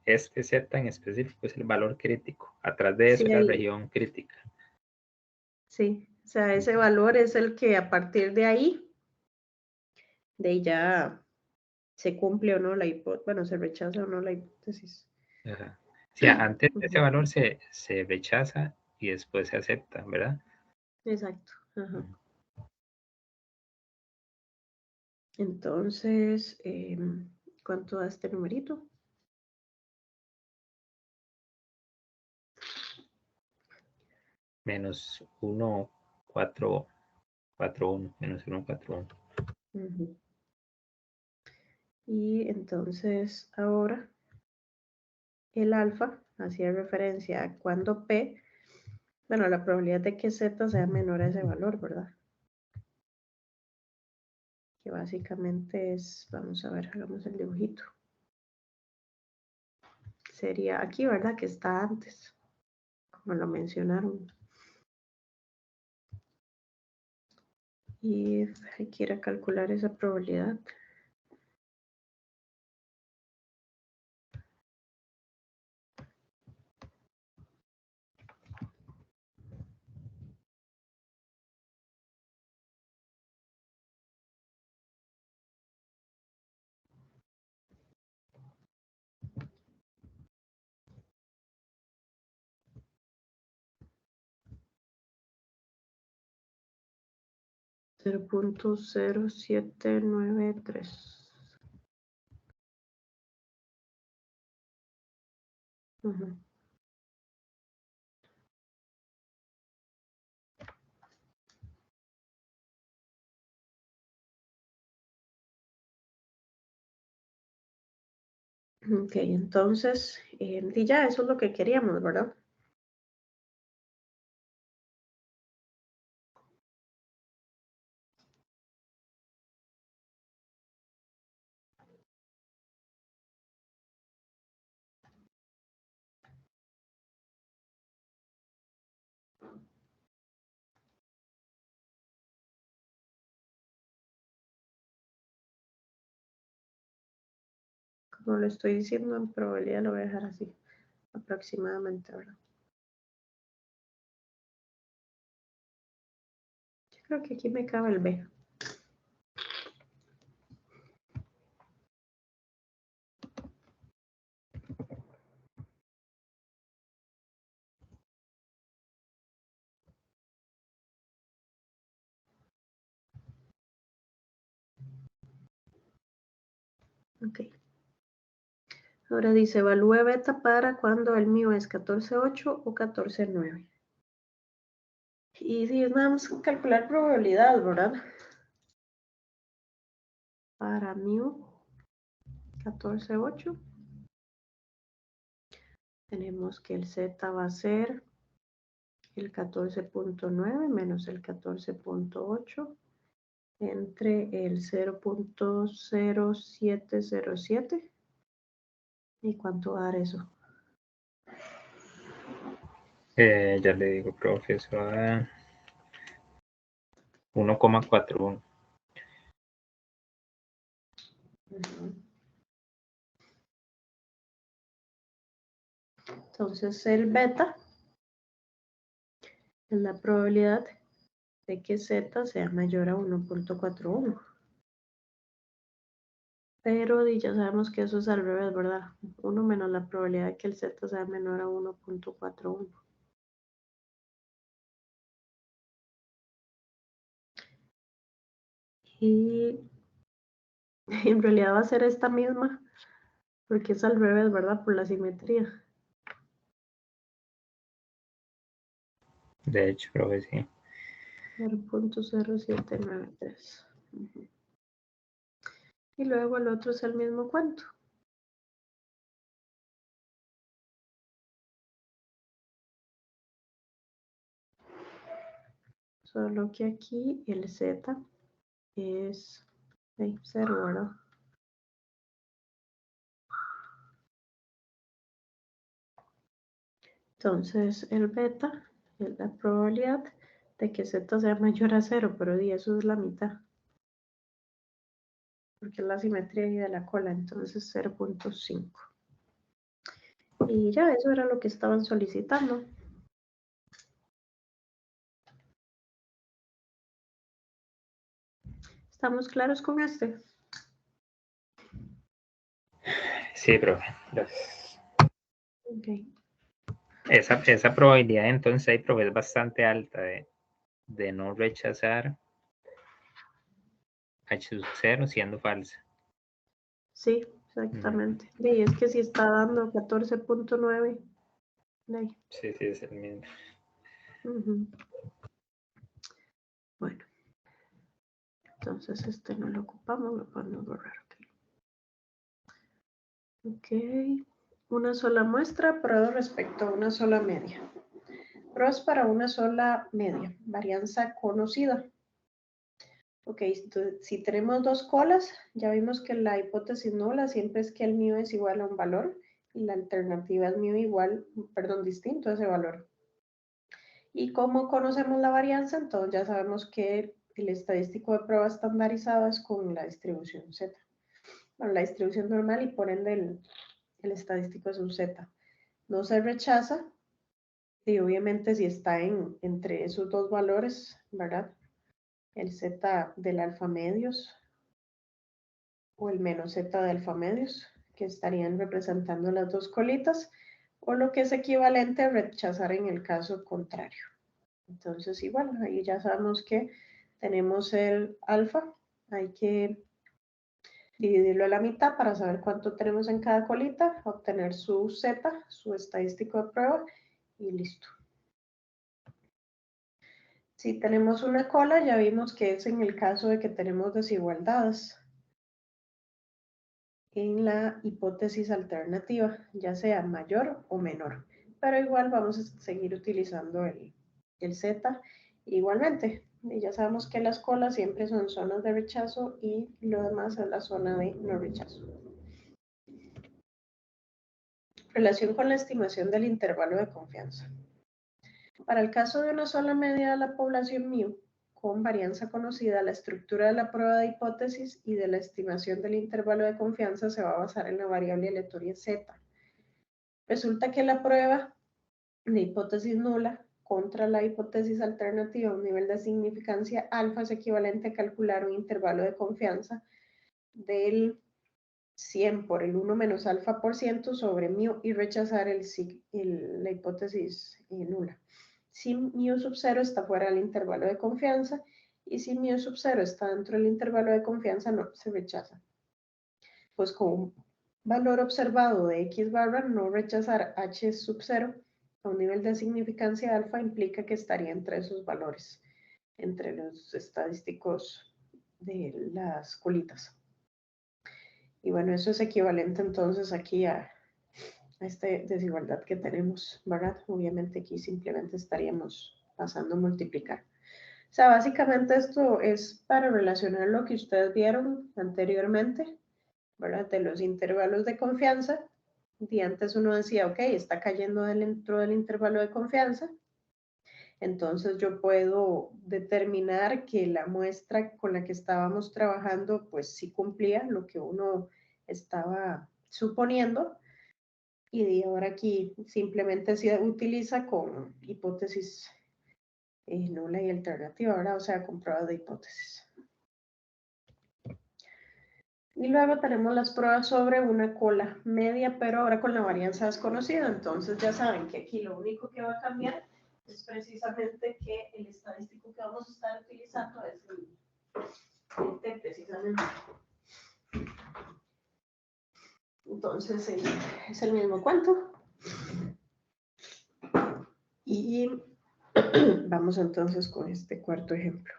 Este Z en específico es el valor crítico. Atrás de eso Sí, es la región crítica. Sí, o sea, ese valor es el que a partir de ahí, ya se cumple o no la hipótesis, bueno, se rechaza o no la hipótesis. Ajá. Sí, antes de ese valor se rechaza y después se acepta, ¿verdad? Exacto. Ajá. Entonces, ¿cuánto da este numerito? Menos 1, 4, 4, 1. Menos 1, 4, 1. Y entonces ahora el alfa hacía referencia a cuando P, bueno, la probabilidad de que Z sea menor a ese valor, ¿verdad? Que básicamente es, vamos a ver, hagamos el dibujito. Sería aquí, ¿verdad? Que está antes, como lo mencionaron. Y hay que ir a calcular esa probabilidad. .0793. Ok, entonces, y ya eso es lo que queríamos, ¿verdad? Como lo estoy diciendo en probabilidad, lo voy a dejar así, aproximadamente, ¿verdad? Yo creo que aquí me cabe el B. Ok. Ahora dice, evalúe beta para cuando el mío es 14.8 o 14.9. Y si es nada más calcular probabilidad, ¿verdad? Para mu 14.8. Tenemos que el Z va a ser el 14.9 menos el 14.8 entre el 0.0707. ¿Y cuánto va a dar eso? Ya le digo, profesor, 1,41. Entonces el beta es la probabilidad de que Z sea mayor a 1.41. Pero ya sabemos que eso es al revés, ¿verdad? 1 menos la probabilidad de que el Z sea menor a 1.41. Y en realidad va a ser esta misma, porque es al revés, ¿verdad? Por la simetría. De hecho, creo que sí. 0.0793. Y luego el otro es el mismo cuento. Solo que aquí el Z es 0, ¿verdad? Entonces el beta es la probabilidad de que Z sea mayor a 0, pero eso es la mitad. Porque es la simetría ahí de la cola, entonces 0.5. Y ya eso era lo que estaban solicitando. ¿Estamos claros con este? Sí, profe. Gracias. Ok. Esa probabilidad entonces ahí, profe, es bastante alta de no rechazar H0 siendo falsa. Sí, exactamente. Y es que si está dando 14.9. Sí, sí, es el mismo. Bueno, entonces este no lo ocupamos, lo podemos borrar. Ok, una sola muestra, prueba respecto a una sola media. Pruebas para una sola media, varianza conocida. Ok, entonces, si tenemos dos colas, ya vimos que la hipótesis nula siempre es que el μ es igual a un valor y la alternativa es μ igual, perdón, distinto a ese valor. Y como conocemos la varianza, entonces ya sabemos que el estadístico de prueba estandarizado es con la distribución Z. Bueno, la distribución normal y por ende el estadístico es un Z. No se rechaza y obviamente si está entre esos dos valores, ¿verdad? El Z del alfa medios o el menos Z de alfa medios, que estarían representando las dos colitas, o lo que es equivalente a rechazar en el caso contrario. Entonces, igual, ahí ya sabemos que tenemos el alfa, hay que dividirlo a la mitad para saber cuánto tenemos en cada colita, obtener su Z, su estadístico de prueba, y listo. Si tenemos una cola, ya vimos que es en el caso de que tenemos desigualdades en la hipótesis alternativa, ya sea mayor o menor. Pero igual vamos a seguir utilizando el Z igualmente. Y ya sabemos que las colas siempre son zonas de rechazo y lo demás es la zona de no rechazo. Relación con la estimación del intervalo de confianza. Para el caso de una sola media de la población μ, con varianza conocida, la estructura de la prueba de hipótesis y de la estimación del intervalo de confianza se va a basar en la variable aleatoria Z. Resulta que la prueba de hipótesis nula contra la hipótesis alternativa a un nivel de significancia alfa es equivalente a calcular un intervalo de confianza del 100 por el 1 menos alfa por ciento sobre μ y rechazar la hipótesis nula. Si μ sub 0 está fuera del intervalo de confianza y si μ sub 0 está dentro del intervalo de confianza, no se rechaza. Pues con un valor observado de x barra, no rechazar h sub 0 a un nivel de significancia alfa implica que estaría entre esos valores, entre los estadísticos de las colitas. Y bueno, eso es equivalente entonces aquí a esta desigualdad que tenemos, ¿verdad? Obviamente aquí simplemente estaríamos pasando a multiplicar. O sea, básicamente esto es para relacionar lo que ustedes vieron anteriormente, ¿verdad? De los intervalos de confianza. Y antes uno decía, ok, está cayendo dentro del intervalo de confianza. Entonces yo puedo determinar que la muestra con la que estábamos trabajando, pues sí cumplía lo que uno estaba suponiendo. Y ahora aquí simplemente se utiliza con hipótesis nula y alternativa, ¿verdad? O sea, con pruebas de hipótesis. Y luego tenemos las pruebas sobre una cola media, pero ahora con la varianza desconocida. Entonces ya saben que aquí lo único que va a cambiar es precisamente que el estadístico que vamos a estar utilizando es el T, precisamente. Entonces es el mismo cuento. Y Vamos entonces con este cuarto ejemplo.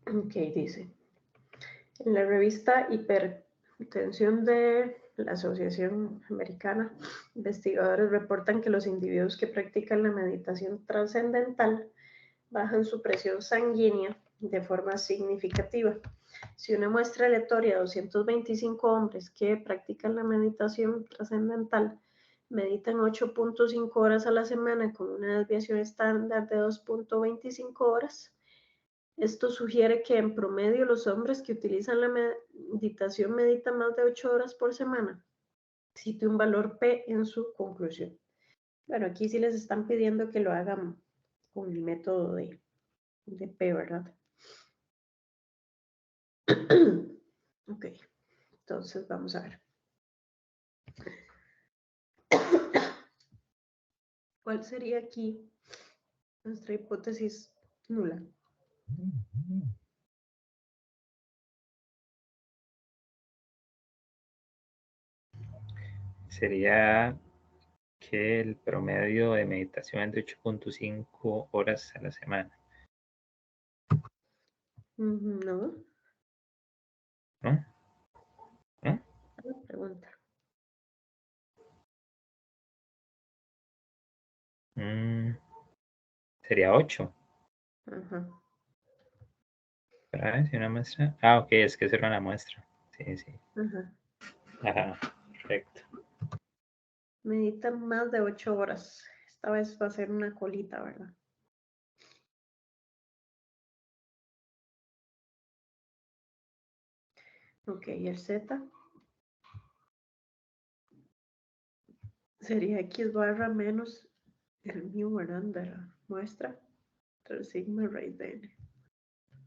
Ok, dice, en la revista Hipertensión de la Asociación Americana, investigadores reportan que los individuos que practican la meditación trascendental bajan su presión sanguínea de forma significativa. Si una muestra aleatoria de 225 hombres que practican la meditación trascendental meditan 8.5 horas a la semana con una desviación estándar de 2.25 horas, esto sugiere que en promedio los hombres que utilizan la meditación meditan más de 8 horas por semana. Cite un valor P en su conclusión. Bueno, aquí sí les están pidiendo que lo hagan con el método de P, ¿verdad? Ok, entonces vamos a ver. ¿Cuál sería aquí nuestra hipótesis nula? Sería que el promedio de meditación es de 8.5 horas a la semana. No. ¿No? ¿No? La pregunta. Sería 8. Ajá. Para ver si una muestra. Ah, ok, es que esa era una muestra. Sí, sí. Ajá. Ajá, perfecto. Meditan más de 8 horas. Esta vez va a ser una colita, ¿verdad? Ok, el Z sería X barra menos el mu, ¿verdad? De la muestra. Entonces, sigma raíz de n.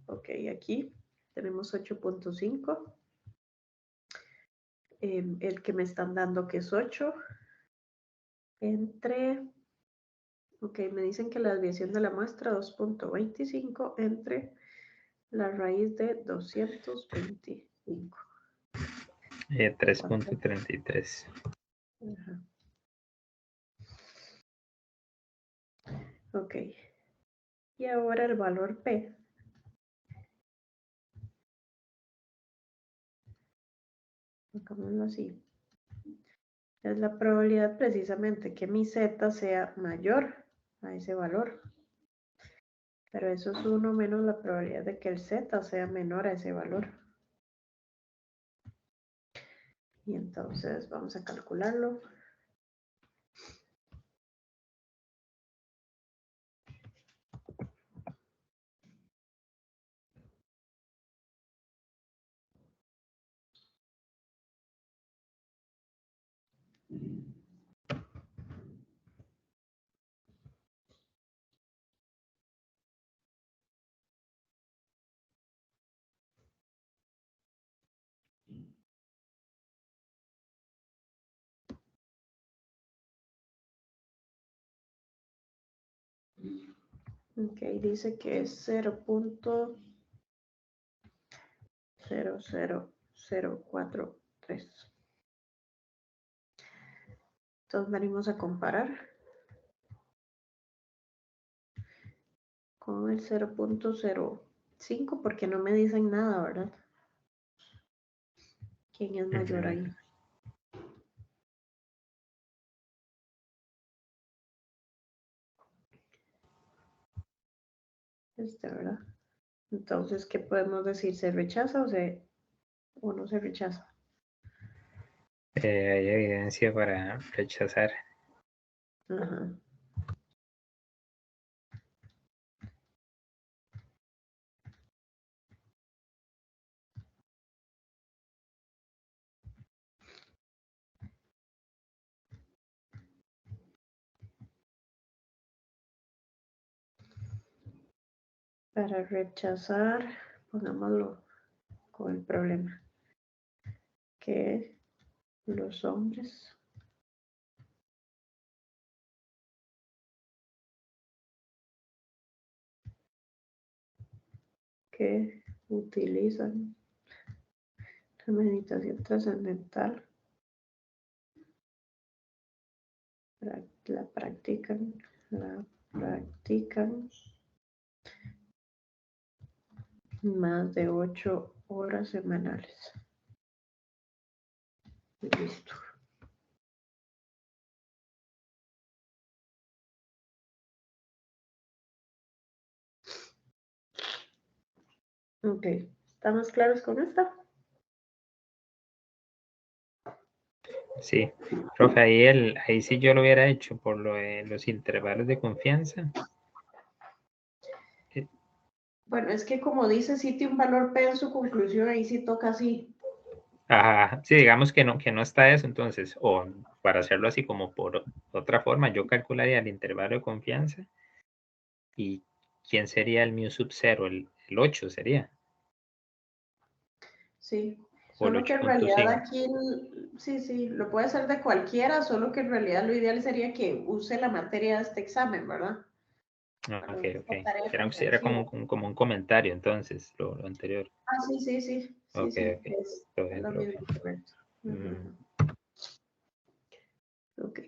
Ok, aquí tenemos 8.5. El que me están dando que es 8. Entre, ok, me dicen que la desviación de la muestra 2.25 entre la raíz de 225. 3.33. Ajá. Ok. Y ahora el valor P. Pongámoslo así. Es la probabilidad precisamente que mi Z sea mayor a ese valor. Pero eso es 1 menos la probabilidad de que el Z sea menor a ese valor. Y entonces vamos a calcularlo. Ok, dice que es 0.00043. Entonces venimos a comparar con el 0.05 porque no me dicen nada, ¿verdad? ¿Quién es mayor ahí? ¿Verdad? Entonces, ¿qué podemos decir? ¿Se rechaza o no se rechaza? Hay evidencia para rechazar. Ajá. Para rechazar, pongámoslo con el problema. Que los hombres que utilizan la meditación trascendental, la practican más de 8 horas semanales. Listo. Ok, ¿estamos claros con esta? Sí, profe, ahí sí yo lo hubiera hecho por lo de los intervalos de confianza. Bueno, es que como dice, sí tiene un valor P en su conclusión, ahí sí toca así. Ajá, sí, digamos que no está eso, entonces, o para hacerlo así como por otra forma, yo calcularía el intervalo de confianza y ¿quién sería el mu sub 0? El 8 sería, Sí, o el solo que en realidad 8.5. aquí, sí, lo puede hacer de cualquiera, solo que en realidad lo ideal sería que use la materia de este examen, ¿verdad? Ah, Para ok, esta ok. tarea Era comprensiva. como un comentario, entonces, lo anterior. Ah, sí, Ok, ok. Todo es bien, lo profe. mismo, correcto. Mm, Ok.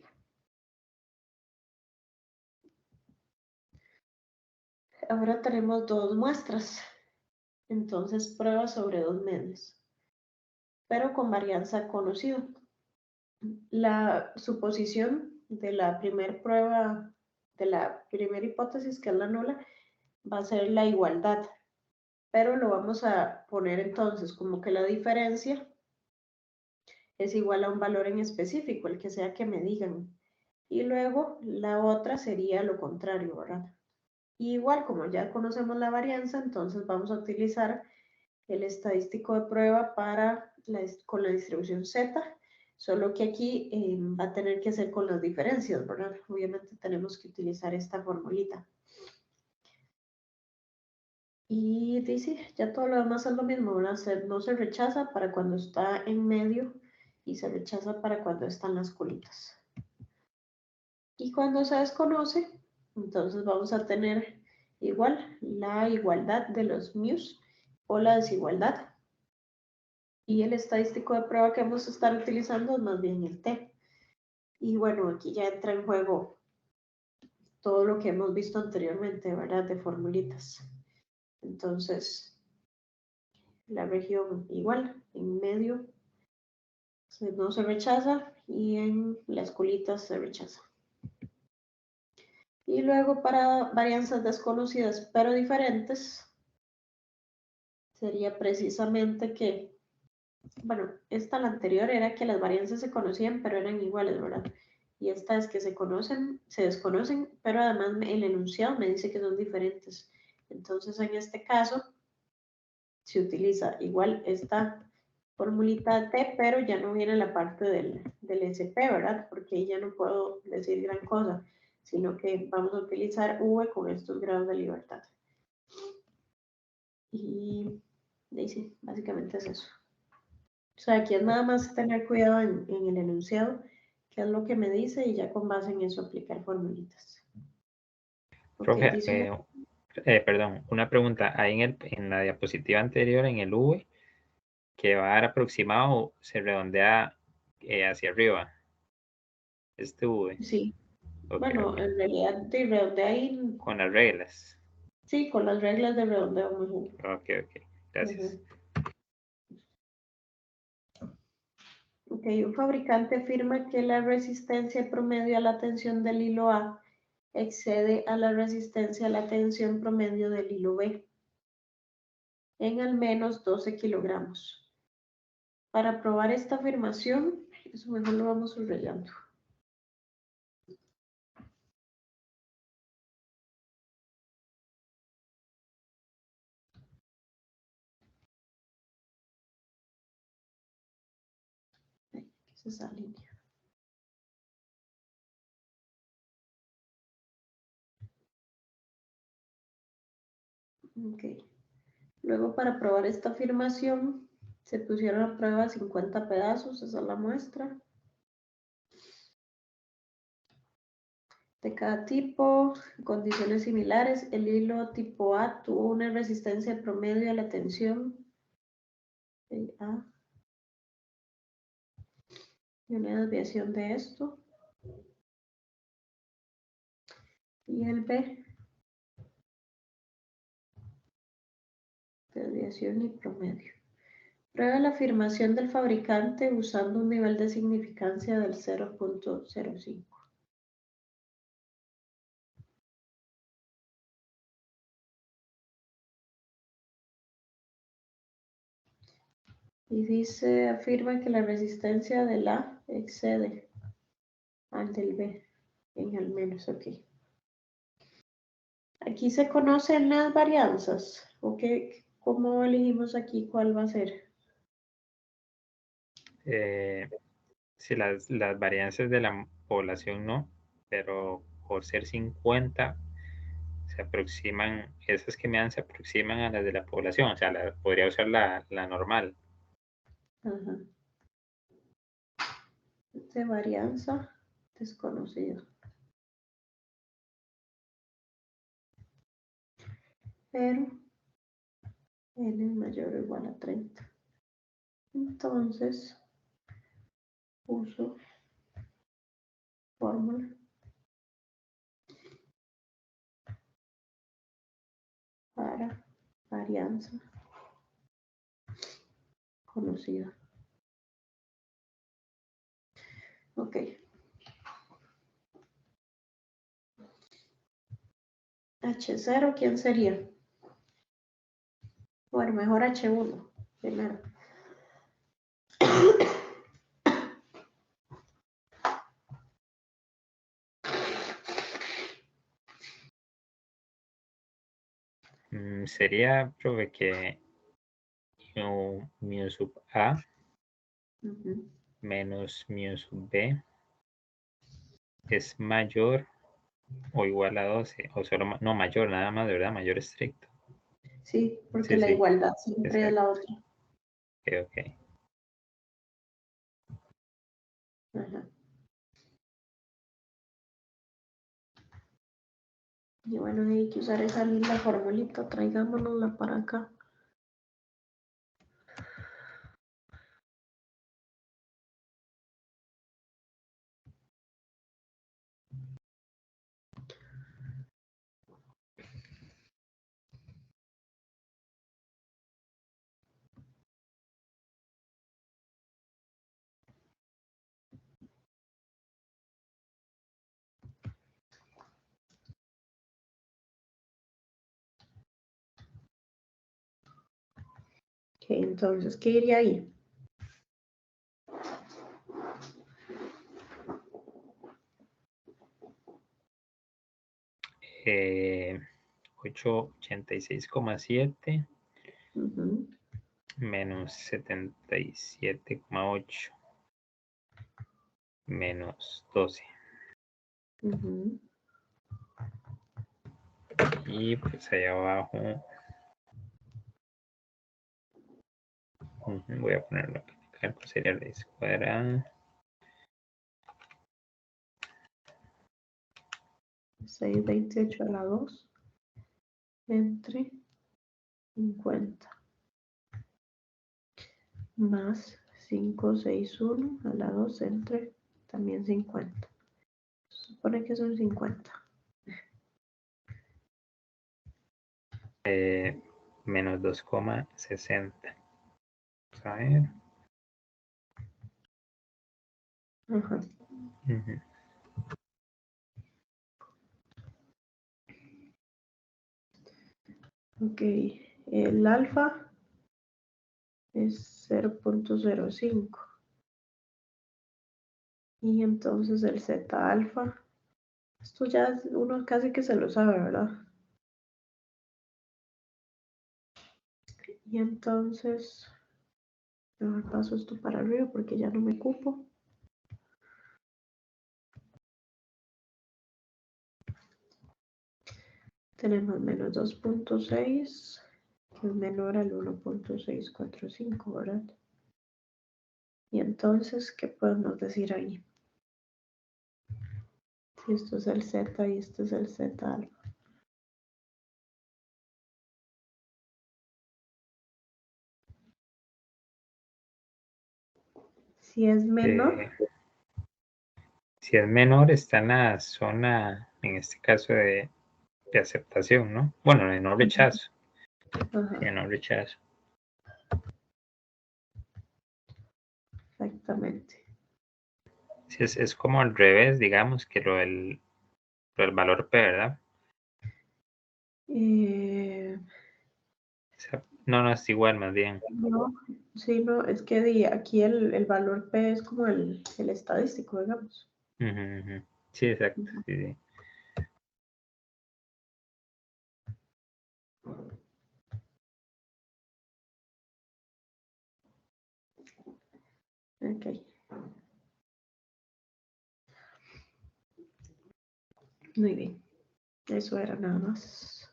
Ahora tenemos dos muestras, entonces pruebas sobre dos medios, pero con varianza conocida. La suposición de la primera prueba, de la primera hipótesis, que es la nula, va a ser la igualdad, pero lo vamos a poner entonces como que la diferencia es igual a un valor en específico, el que sea que me digan. Y luego la otra sería lo contrario, ¿verdad? Y igual, como ya conocemos la varianza, entonces vamos a utilizar el estadístico de prueba con la distribución Z, solo que aquí va a tener que ser con las diferencias, ¿verdad? Obviamente tenemos que utilizar esta formulita. Y dice, ya todo lo demás es lo mismo, ¿verdad? No se rechaza para cuando está en medio y se rechaza para cuando están las colitas. Y cuando se desconoce, entonces vamos a tener igual la igualdad de los μ's o la desigualdad. Y el estadístico de prueba que vamos a estar utilizando es más bien el T. Y bueno, aquí ya entra en juego todo lo que hemos visto anteriormente, ¿verdad? De formulitas. Entonces, la región igual, en medio no se rechaza y en las colitas se rechaza. Y luego para varianzas desconocidas pero diferentes, sería precisamente que, bueno, la anterior era que las varianzas se conocían pero eran iguales, ¿verdad? Y esta es que se desconocen, pero además el enunciado me dice que son diferentes. Entonces, en este caso, se utiliza igual esta formulita de T, pero ya no viene la parte del SP, ¿verdad? Porque ahí ya no puedo decir gran cosa, sino que vamos a utilizar V con estos grados de libertad. Y sí, básicamente es eso. O sea, aquí es nada más tener cuidado en el enunciado, qué es lo que me dice, y ya con base en eso aplicar formulitas. Ok, profe, dice perdón, una pregunta. Ahí en la diapositiva anterior, en el V, que va a dar aproximado, se redondea hacia arriba. Este V. sí. Ok, Bueno, ok. en realidad de redondeo ahí, Con las reglas. sí, con las reglas de redondeo mejor. Ok, ok. Gracias. Ok, un fabricante afirma que la resistencia promedio a la tensión del hilo A excede a la resistencia a la tensión promedio del hilo B en al menos 12 kilogramos. Para probar esta afirmación, eso mejor lo vamos subrayando. ¿Qué es esa línea? Ok. Luego, para probar esta afirmación, se pusieron a prueba 50 pedazos, esa es la muestra. de cada tipo, condiciones similares. El hilo tipo A tuvo una resistencia promedio a la tensión. El A. Y una desviación de esto. Y el B. Desviación y promedio. Prueba la afirmación del fabricante usando un nivel de significancia del 0.05. Y dice, afirma que la resistencia del A excede al del B, en al menos, ok. Aquí se conocen las varianzas, ¿ok? ¿Cómo elegimos aquí cuál va a ser? Si las varianzas de la población no, pero por ser 50 se aproximan, esas que me dan se aproximan a las de la población, o sea, podría usar la normal. Ajá. De varianza desconocido. Pero n es mayor o igual a 30. Entonces, uso fórmula para varianza conocida. Ok. H0, ¿quién sería? Bueno, mejor H1 primero. Sería, profe, que mu sub A menos mu sub B es mayor o igual a 12, o solo, no, mayor, nada más, de verdad, mayor estricto. Sí, porque Sí, la sí, igualdad siempre es exacto. la otra. Ok. Ajá. Y bueno, hay que usar esa linda formulita, traigámonosla para acá. Ok, entonces, ¿qué iría ahí? Eh, 886,7 menos 77,8 menos 12. Y pues allá abajo voy a ponerlo aquí. Cálculo sería raíz cuadrada. 628 a la 2 entre 50 más 561 a la 2 entre también 50. Se supone que son 50. Menos 2,60. Vamos a ver. Ajá. Ok, el alfa es 0.05 y entonces el zeta alfa, esto ya uno casi que se lo sabe, ¿verdad? Y entonces, mejor paso esto para arriba porque ya no me cupo. Tenemos menos 2.6, que es menor al 1.645, ¿verdad? Y entonces, ¿qué podemos decir ahí? Si esto es el Z y este es el Z alfa. Si es menor. Si es menor, está en la zona, en este caso, de aceptación, ¿no? Bueno, de no rechazo. Ajá. De no rechazo. Exactamente. Sí, es como al revés, digamos, que lo del valor P, ¿verdad? No, es igual, más bien. No, sí, no, es que aquí el valor P es como el estadístico, digamos. Sí, exacto. Sí, sí. Ok. Muy bien. Eso era nada más.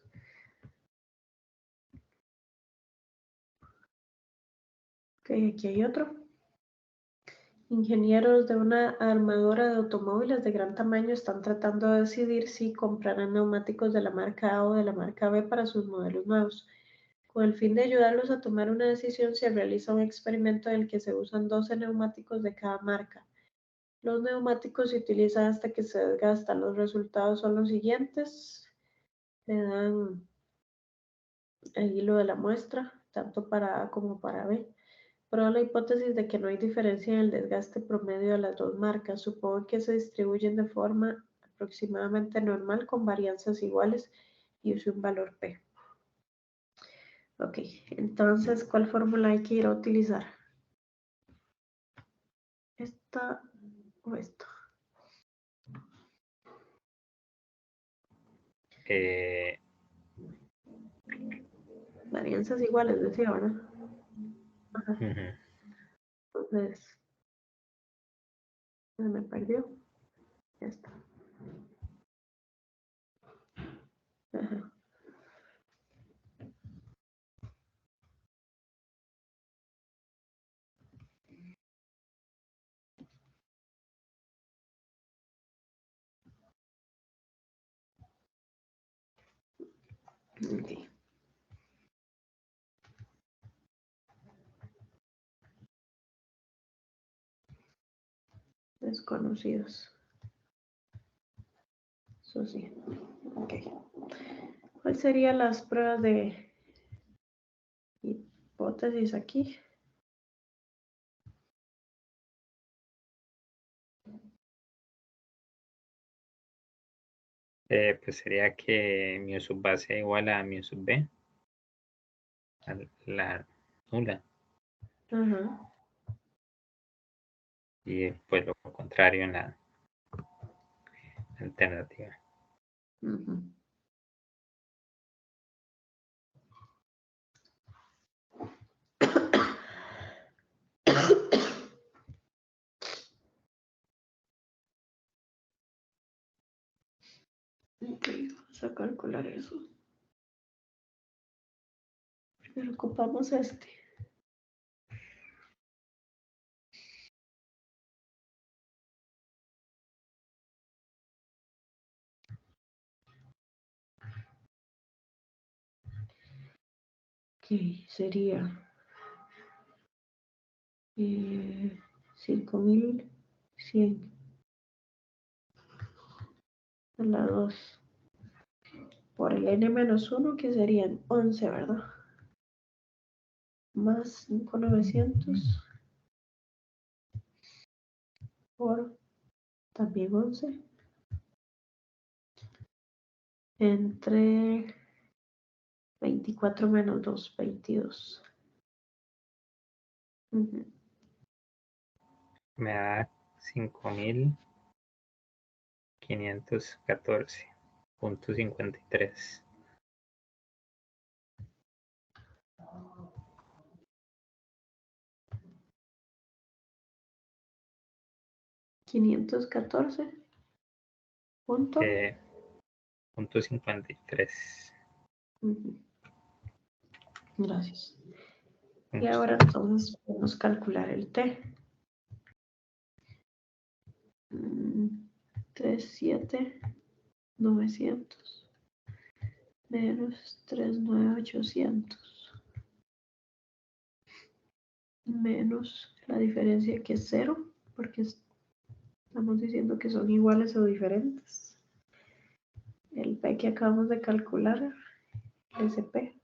Ok, aquí hay otro. Ingenieros de una armadora de automóviles de gran tamaño están tratando de decidir si comprarán neumáticos de la marca A o de la marca B para sus modelos nuevos. Con el fin de ayudarlos a tomar una decisión, se realiza un experimento en el que se usan 12 neumáticos de cada marca. Los neumáticos se utilizan hasta que se desgastan. Los resultados son los siguientes. Le dan el hilo de la muestra, tanto para A como para B. Prueba la hipótesis de que no hay diferencia en el desgaste promedio de las dos marcas. Supongo que se distribuyen de forma aproximadamente normal con varianzas iguales y use un valor P. Ok, entonces, ¿cuál fórmula hay que ir a utilizar? ¿Esta o esta? Varianzas iguales, decía, ¿verdad? Ajá. Entonces, se me perdió. Ya está. Ajá. Ok. Desconocidos. Eso sí. Ok. ¿Cuáles serían las pruebas de hipótesis aquí? Pues sería que mu sub A sea igual a mu sub B. La nula. Ajá. Y pues lo contrario en la alternativa. Uh-huh. Ok, vamos a calcular eso. Pero ocupamos este. Ok, sería 5100 a la 2 por el n-1, que serían 11, ¿verdad? Más 5900 por también 11 entre 24 menos 2, 22. Me da 5514.53. 514 punto. Punto 53. Gracias. Y ahora entonces podemos calcular el T. 3,7,900 menos 3,9,800 menos la diferencia que es 0, porque estamos diciendo que son iguales o diferentes. El P que acabamos de calcular, el SP.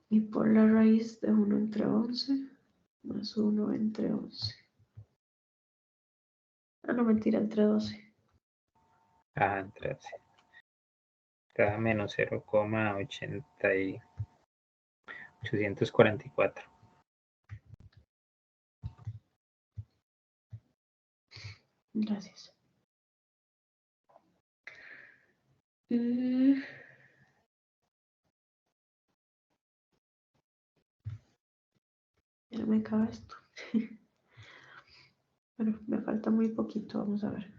Y por la raíz de 1 entre 11 más 1 entre 11. Ah, no, mentira, entre 12. Ah, entre 12. Está menos 0,844. Gracias. Ya me acaba esto. Bueno, me falta muy poquito, vamos a ver.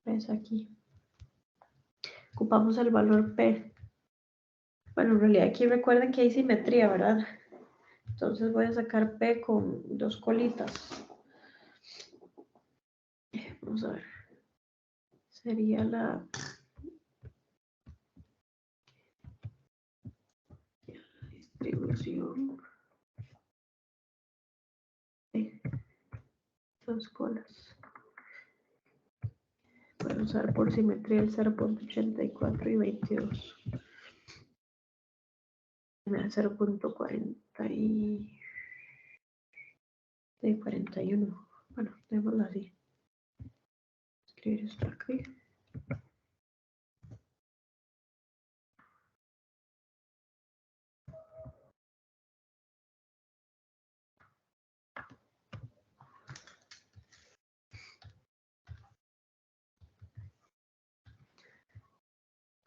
¿Ves aquí? Ocupamos el valor P. Bueno, en realidad aquí recuerden que hay simetría, ¿verdad? Entonces voy a sacar P con 2 colitas. Vamos a ver. Sería la distribución de 2 colas. Voy a usar por simetría el 0,84 y 22. Me da 0,41. Bueno, démoslo así. Escribir esto aquí.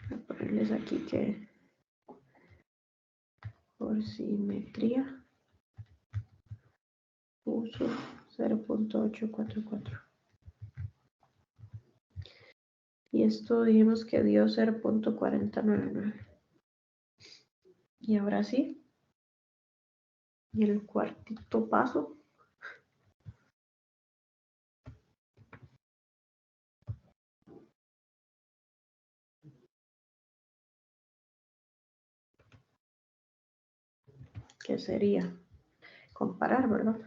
Voy a ponerles aquí que por simetría uso 0,844. Y esto dijimos que dio 0,4099. Y ahora sí. Y el cuartito paso. Que sería comparar, ¿verdad?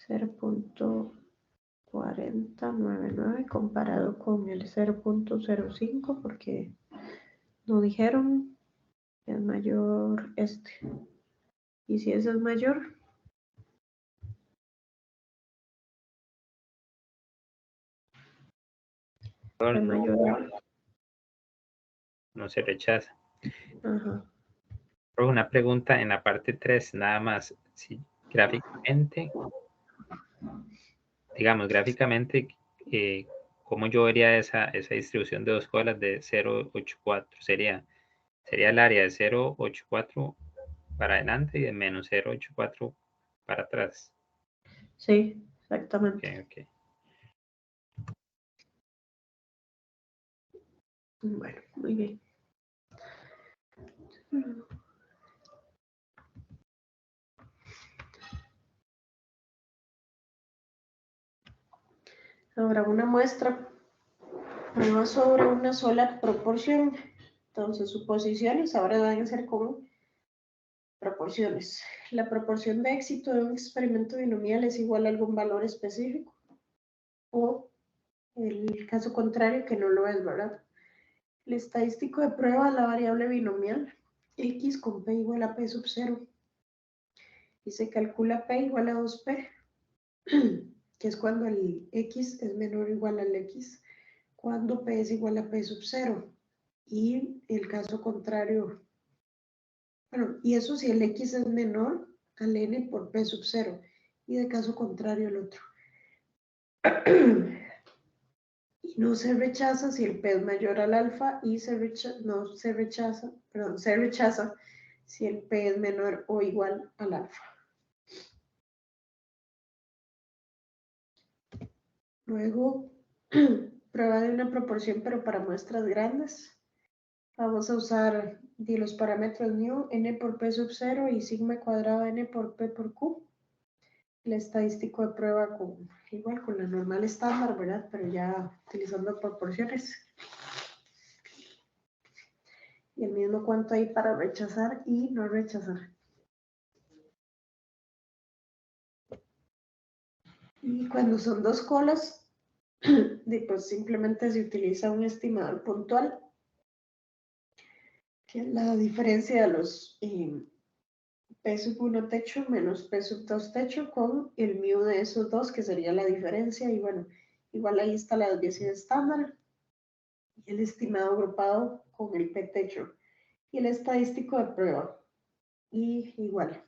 0,4099 comparado con el 0,05 porque no dijeron que es mayor este. Y si ese es mayor, es mayor. No se rechaza. Ajá. Una pregunta en la parte 3, nada más. Si gráficamente, digamos, ¿cómo yo vería esa distribución de 2 colas de 0,84? Sería el área de 0,84 para adelante y de menos 0,84 para atrás. Sí, exactamente. Okay. Bueno, muy bien. Ahora una muestra prueba sobre una sola proporción. Entonces, suposiciones ahora van a ser como proporciones. La proporción de éxito de un experimento binomial es igual a algún valor específico. O el caso contrario, que no lo es, ¿verdad? El estadístico de prueba la variable binomial x con p igual a p sub 0. Y se calcula p igual a 2p, que es cuando el x es menor o igual al x, cuando p es igual a p sub 0. Y el caso contrario, bueno, y eso si el x es menor al n por p sub 0. Y de caso contrario el otro. Y no se rechaza si el p es mayor al alfa y se rechaza si el p es menor o igual al alfa. Luego, prueba de una proporción pero para muestras grandes. Vamos a usar de los parámetros nu, n por p sub 0 y sigma cuadrado n por p por q. El estadístico de prueba igual con la normal estándar, ¿verdad? Pero ya utilizando proporciones. Y el mismo cuánto hay para rechazar y no rechazar. Y cuando son dos colas, pues simplemente se utiliza un estimador puntual, que es la diferencia de los P sub 1 techo menos P sub 2 techo con el mu de esos dos, que sería la diferencia. Y bueno, igual ahí está la desviación estándar y el estimado agrupado con el P techo y el estadístico de prueba. Y igual.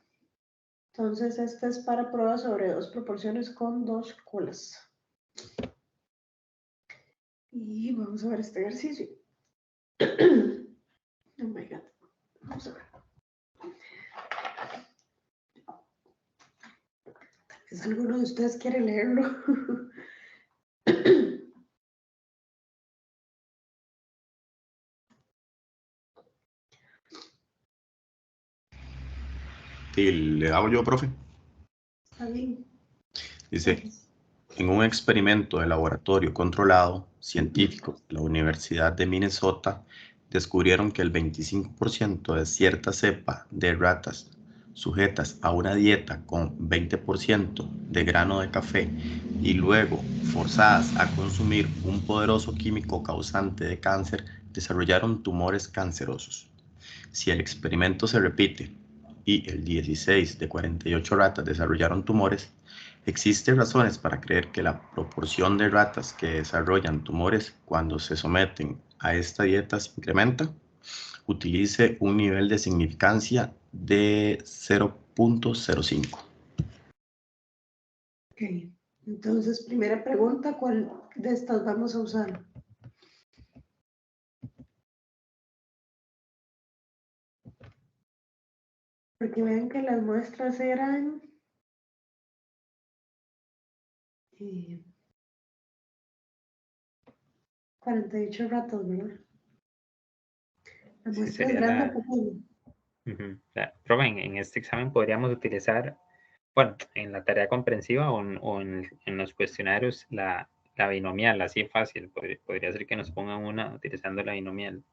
Entonces, este es para pruebas sobre dos proporciones con dos colas. Y vamos a ver este ejercicio. Oh my God. Vamos a ver. Tal vez alguno de ustedes quiere leerlo. Sí, le hago yo, profe. Está bien. Dice, en un experimento de laboratorio controlado, científicos de la Universidad de Minnesota descubrieron que el 25% de cierta cepa de ratas sujetas a una dieta con 20% de grano de café y luego forzadas a consumir un poderoso químico causante de cáncer desarrollaron tumores cancerosos. Si el experimento se repite y el 16 de 48 ratas desarrollaron tumores, ¿existen razones para creer que la proporción de ratas que desarrollan tumores cuando se someten a esta dieta se incrementa? Utilice un nivel de significancia de 0.05. Ok. Entonces, primera pregunta, ¿cuál de estas vamos a usar? Porque vean que las muestras eran 48 ratos, ¿verdad? La Sí, muestra es sería grande o la... pequeña. Profe, en este examen podríamos utilizar, bueno, en la tarea comprensiva o en los cuestionarios, la binomial, así fácil. Podría ser que nos pongan una utilizando la binomial.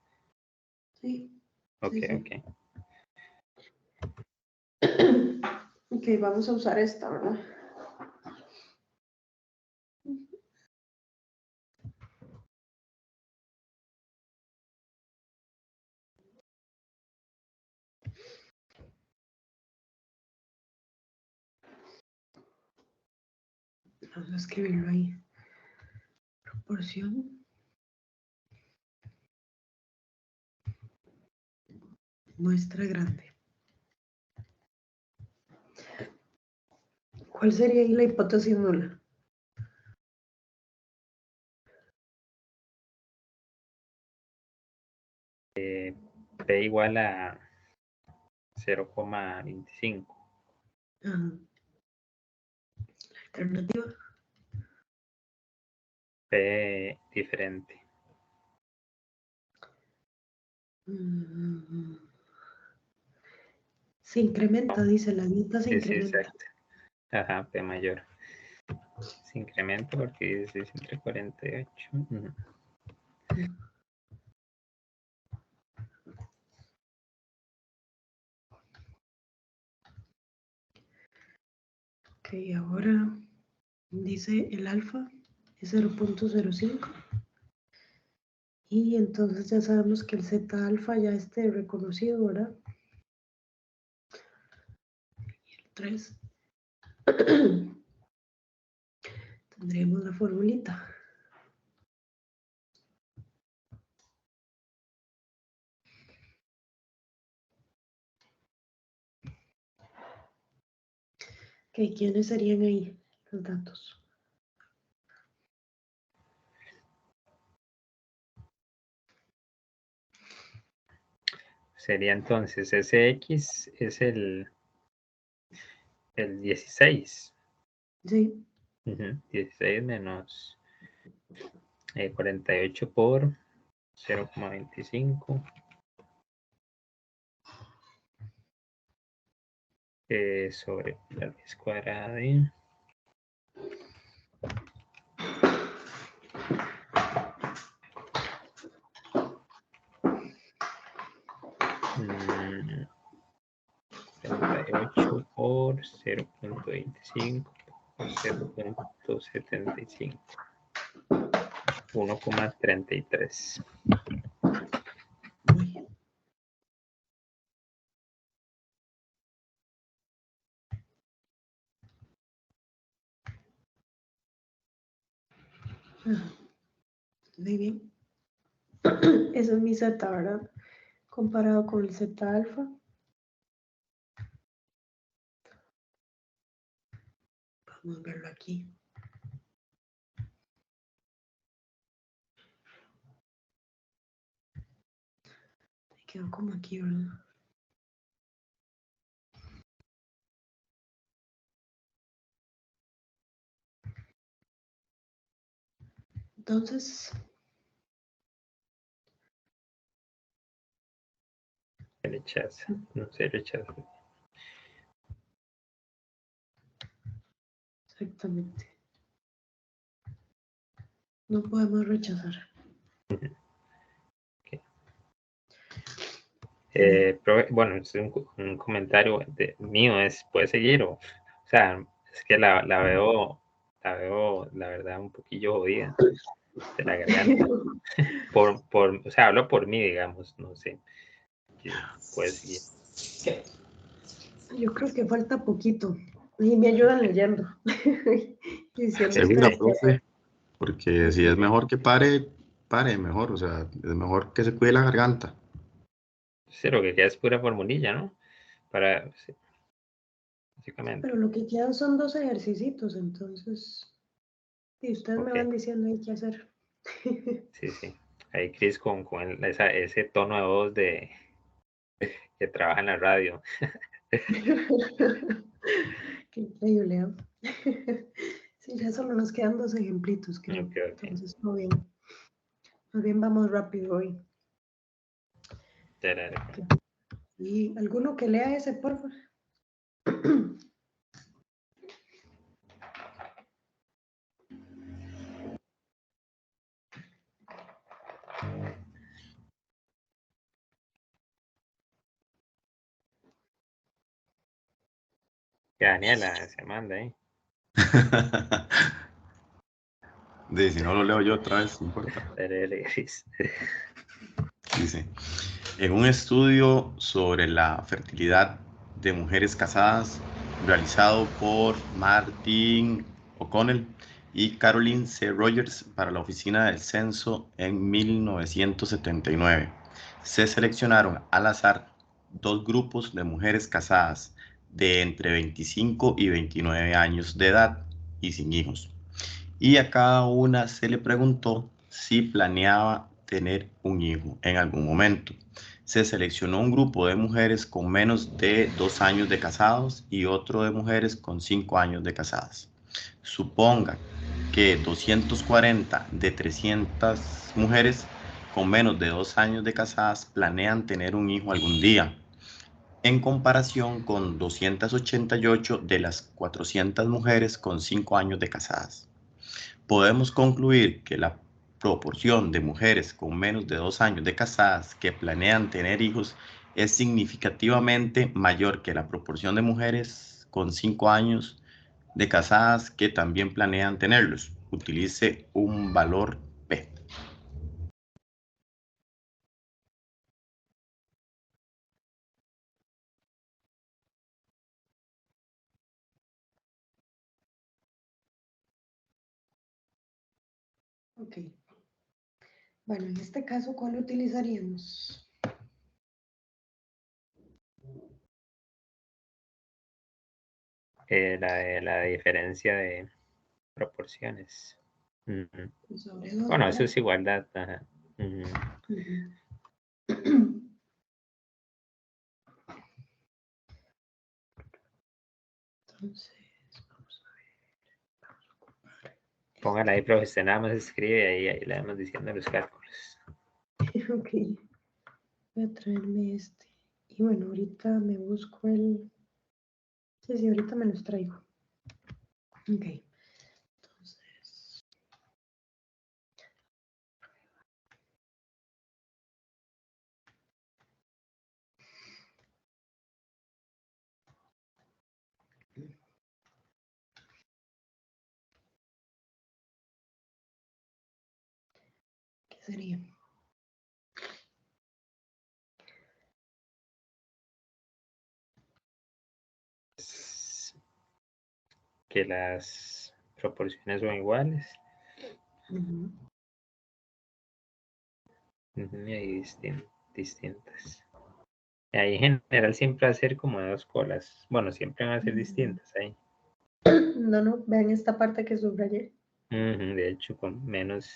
Sí. Ok, Sí, sí. ok. Ok, vamos a usar esta, ¿verdad? Vamos a escribirlo ahí. Proporción. Muestra grande. ¿Cuál sería ahí la hipótesis nula? P igual a 0,25. Ajá. La alternativa. P diferente. Se incrementa, dice, la dieta se Sí, sí, incrementa. exacto. Ajá, P mayor. Se incrementa porque 16 entre 48. Ok, ahora dice el alfa es 0.05. Y entonces ya sabemos que el Z alfa ya esté reconocido, ¿verdad? Y el 3. Tendremos la formulita. Ok, ¿quiénes serían ahí los datos? Sería entonces SX es el 16. Sí. 16 menos 48 por 0,25. sobre la raíz cuadrada de... Mm, 48 por 0.25 por 0.75. 1,33. Muy bien. Ese es mi Z, ¿verdad? Comparado con el Z alfa. Vamos a verlo aquí. Me quedo como aquí, ¿verdad? Entonces, Se rechaza, no se rechaza. exactamente. No podemos rechazar. Okay. Bueno, es un comentario mío, puede seguir, o sea, es que la veo, la verdad, un poquillo jodida de la garganta. O sea, hablo por mí, digamos, no sé. Puede seguir. Yo creo que falta poquito. Y me ayudan leyendo. Diciendo Segunda, ustedes profe, porque si es mejor que pare, pare mejor, o sea, es mejor que se cuide la garganta. Sí, lo que queda es pura formulilla, ¿no? Sí, básicamente. Pero lo que quedan son 2 ejercicios, entonces. Y ustedes me van diciendo qué hacer. Sí, sí. Ahí Chris con ese tono de voz que trabaja en la radio. Qué increíble, ¿eh? Sí, ya solo nos quedan 2 ejemplitos, creo. Okay. Entonces, todo bien. Más bien vamos rápido hoy. ¿Y alguno que lea ese, por favor? Que Daniela se manda ahí. Si no lo leo yo otra vez, no importa. Dice, en un estudio sobre la fertilidad de mujeres casadas realizado por Martin O'Connell y Caroline C. Rogers para la Oficina del Censo en 1979, se seleccionaron al azar 2 grupos de mujeres casadas de entre 25 y 29 años de edad y sin hijos. Y a cada una se le preguntó si planeaba tener un hijo en algún momento. Se seleccionó un grupo de mujeres con menos de 2 años de casados y otro de mujeres con 5 años de casadas. Suponga que 240 de 300 mujeres con menos de 2 años de casadas planean tener un hijo algún día, en comparación con 288 de las 400 mujeres con 5 años de casadas. Podemos concluir que la proporción de mujeres con menos de 2 años de casadas que planean tener hijos es significativamente mayor que la proporción de mujeres con 5 años de casadas que también planean tenerlos. Utilice un valor P. Ok. Bueno, en este caso, ¿cuál utilizaríamos? La diferencia de proporciones. Sobre 2, Bueno, eso ¿verdad? es igualdad. Ajá. Entonces, vamos a ver. Vamos a ocupar. Póngala ahí, profe, usted nada más escribe y ahí le vamos diciendo los cálculos. Ok. Voy a traerme este. Y bueno, ahorita me busco el Sí, ahorita me los traigo. Ok. Entonces. ¿Qué sería? Que las proporciones son iguales. Y distintas. Y ahí en general siempre va a ser como dos colas. Bueno, siempre van a ser distintas ahí. No, vean esta parte que subrayé. De hecho, con menos.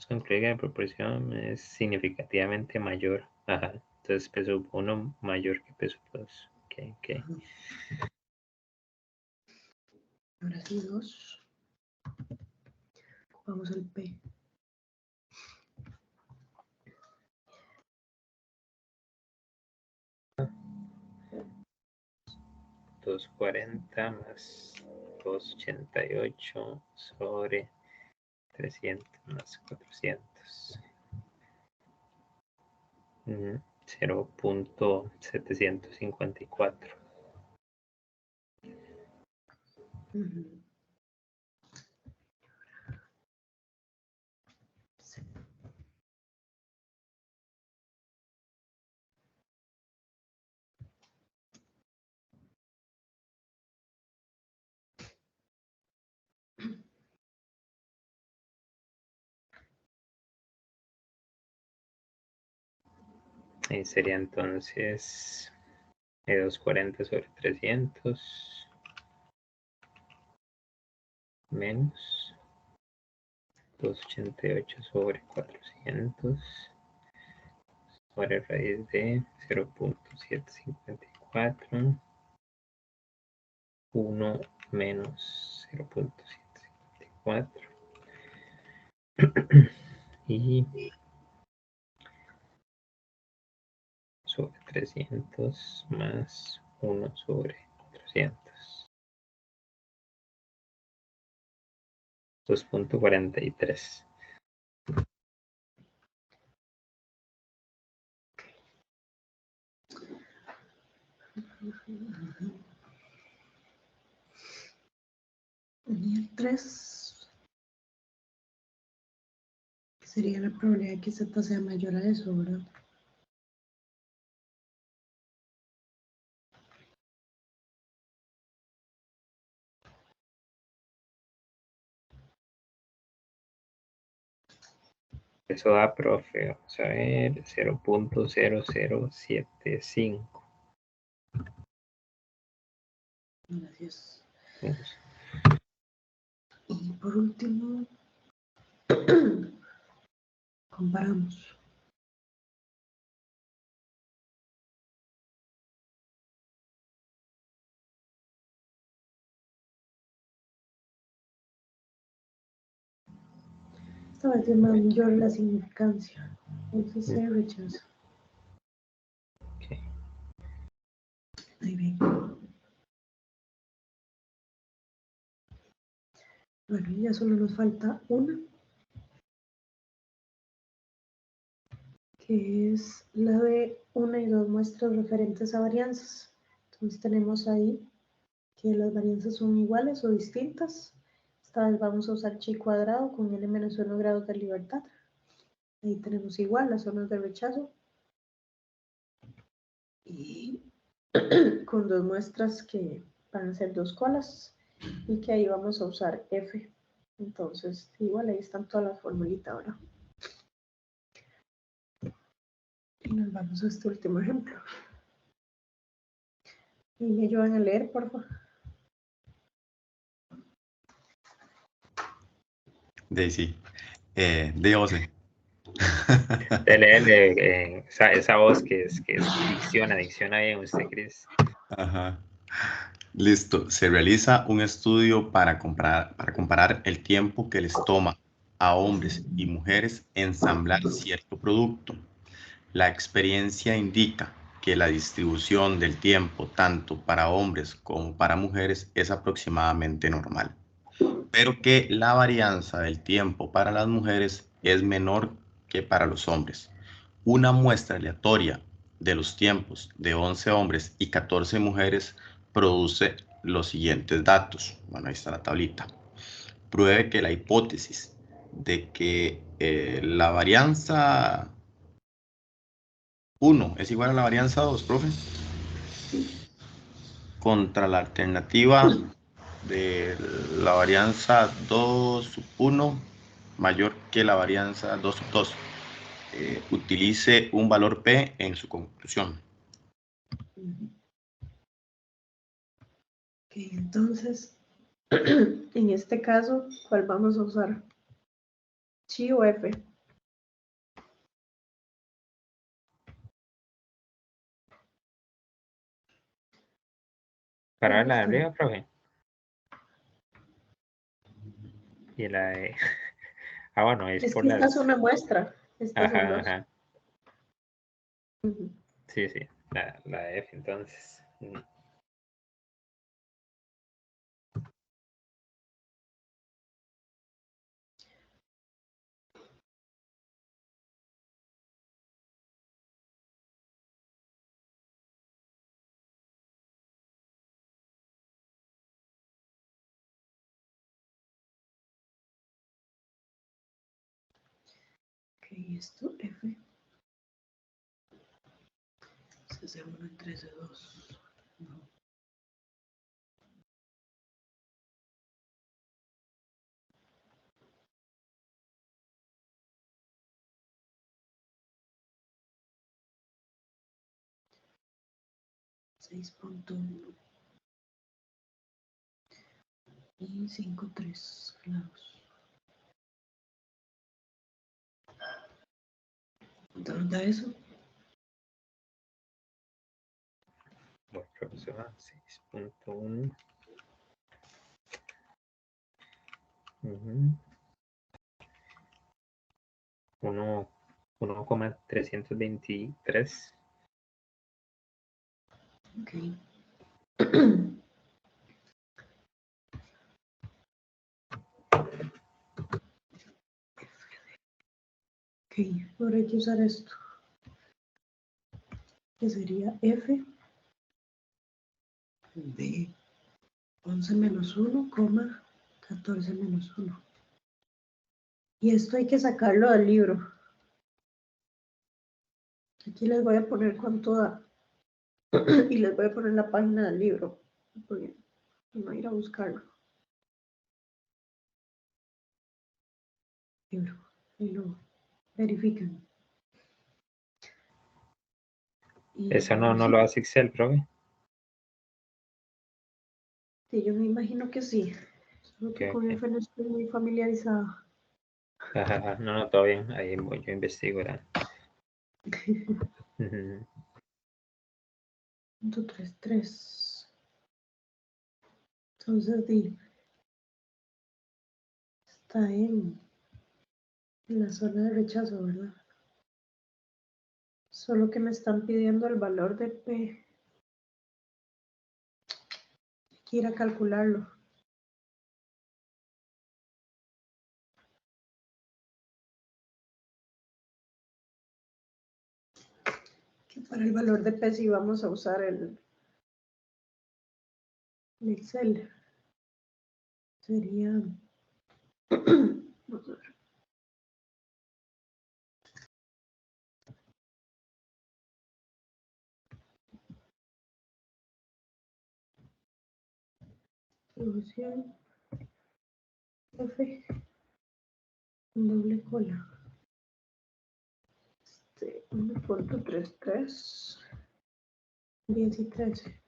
Concluye que la proporción es significativamente mayor. Ajá. Entonces peso 1 mayor que peso 2. Ok. Ahora sí, 2. Vamos al P. $240 más 288 sobre 300 más 400. 0.754. Sí. Y sería entonces 240 sobre 300 menos 288 sobre 400 sobre raíz de 0.754. 1 menos 0.754 y sobre 300 más 1 sobre 400. 2.43. Y el 3 sería la probabilidad de que Z sea mayor a eso, ¿verdad? Eso da, profe, vamos a ver, 0.0075. Gracias. Vamos. Y por último, comparamos. Esta vez es mayor la significancia. Entonces se rechaza. Okay. Ahí ven. Bueno, ya solo nos falta una, que es la de 1 y 2 muestras referentes a varianzas. Entonces tenemos ahí que las varianzas son iguales o distintas. Esta vez vamos a usar chi cuadrado con n menos 1 grados de libertad. Ahí tenemos igual las zonas de rechazo. Y con dos muestras que van a ser dos colas y que ahí vamos a usar F. Entonces, igual ahí están todas las formulitas ahora. Y nos vamos a este último ejemplo. Y me ayudan a leer, por favor. Daisy. De José. Léele, esa voz que dicciona bien usted, Cris. Ajá. Listo. Se realiza un estudio para comparar el tiempo que les toma a hombres y mujeres ensamblar cierto producto. La experiencia indica que la distribución del tiempo, tanto para hombres como para mujeres, es aproximadamente normal, pero que la varianza del tiempo para las mujeres es menor que para los hombres. Una muestra aleatoria de los tiempos de 11 hombres y 14 mujeres produce los siguientes datos. Bueno, ahí está la tablita. Pruebe que la hipótesis de que la varianza 1 es igual a la varianza 2, profe, contra la alternativa de la varianza 2 sub 1 mayor que la varianza 2 sub 2. Utilice un valor P en su conclusión. Ok, entonces, en este caso, ¿cuál vamos a usar? ¿Chi o F? Para la de arriba, profe. Y la de... Ah, bueno, es por que esta las... es una muestra. Estas son Ajá, dos. ajá. Ujú. Sí, sí, la de F, entonces. Ok, esto F. 1 entre 2. No. $6.1 y 5.3 clavos. ¿Cuánto nos da eso? Bueno, profesora, 6.1. 1,323. Ok. Ok, ahora hay que usar esto, que sería F de 11 menos 1, 14 menos 1. Y esto hay que sacarlo del libro. Aquí les voy a poner cuánto da. Y les voy a poner la página del libro. Porque no ir a buscarlo. Libro. Y lo verifican. Y Eso no lo hace Excel, profe. sí, yo me imagino que sí. Solo que Okay, con okay. F no estoy muy familiarizada. No, todo bien. Ahí voy, yo investigo. ¿Verdad? 0.33. Entonces, está en la zona de rechazo, ¿verdad? Solo que me están pidiendo el valor de P. Hay que ir a calcularlo. Que para el valor de P sí vamos a usar el Excel. Sería... Vamos a ver. Solución F. Doble cola. 1.33. 10 y 13.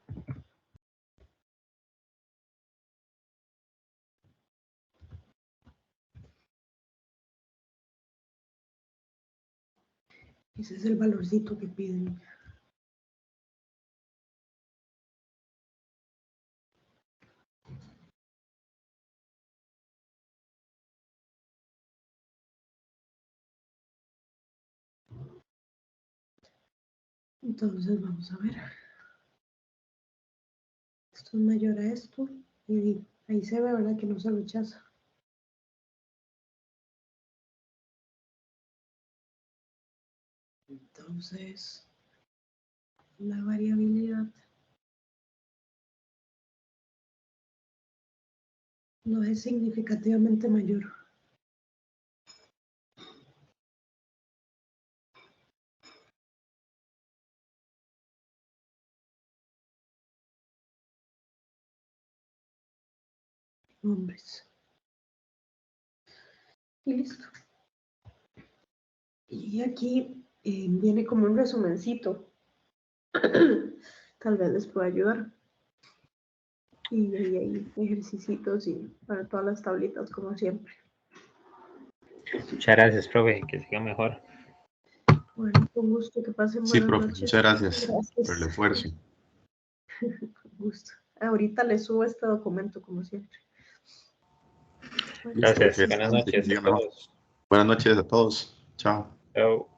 Ese es el valorcito que piden. Entonces vamos a ver. Esto es mayor a esto. Y ahí se ve, ¿verdad? Que no se rechaza. Entonces, la variabilidad no es significativamente mayor. Hombres. Y listo. Y aquí viene como un resumencito. Tal vez les pueda ayudar. Y ahí hay ejercicios y para todas las tablitas, como siempre. Muchas gracias, profe, que siga mejor. Bueno, con gusto, que pasen Sí, buenas profe, noches. muchas gracias por el Gracias. esfuerzo. Con gusto. Ahorita les subo este documento, como siempre. Bueno, Gracias. Listo, Buenas que noches a siga mejor. todos. Buenas noches a todos. Chao. Chao.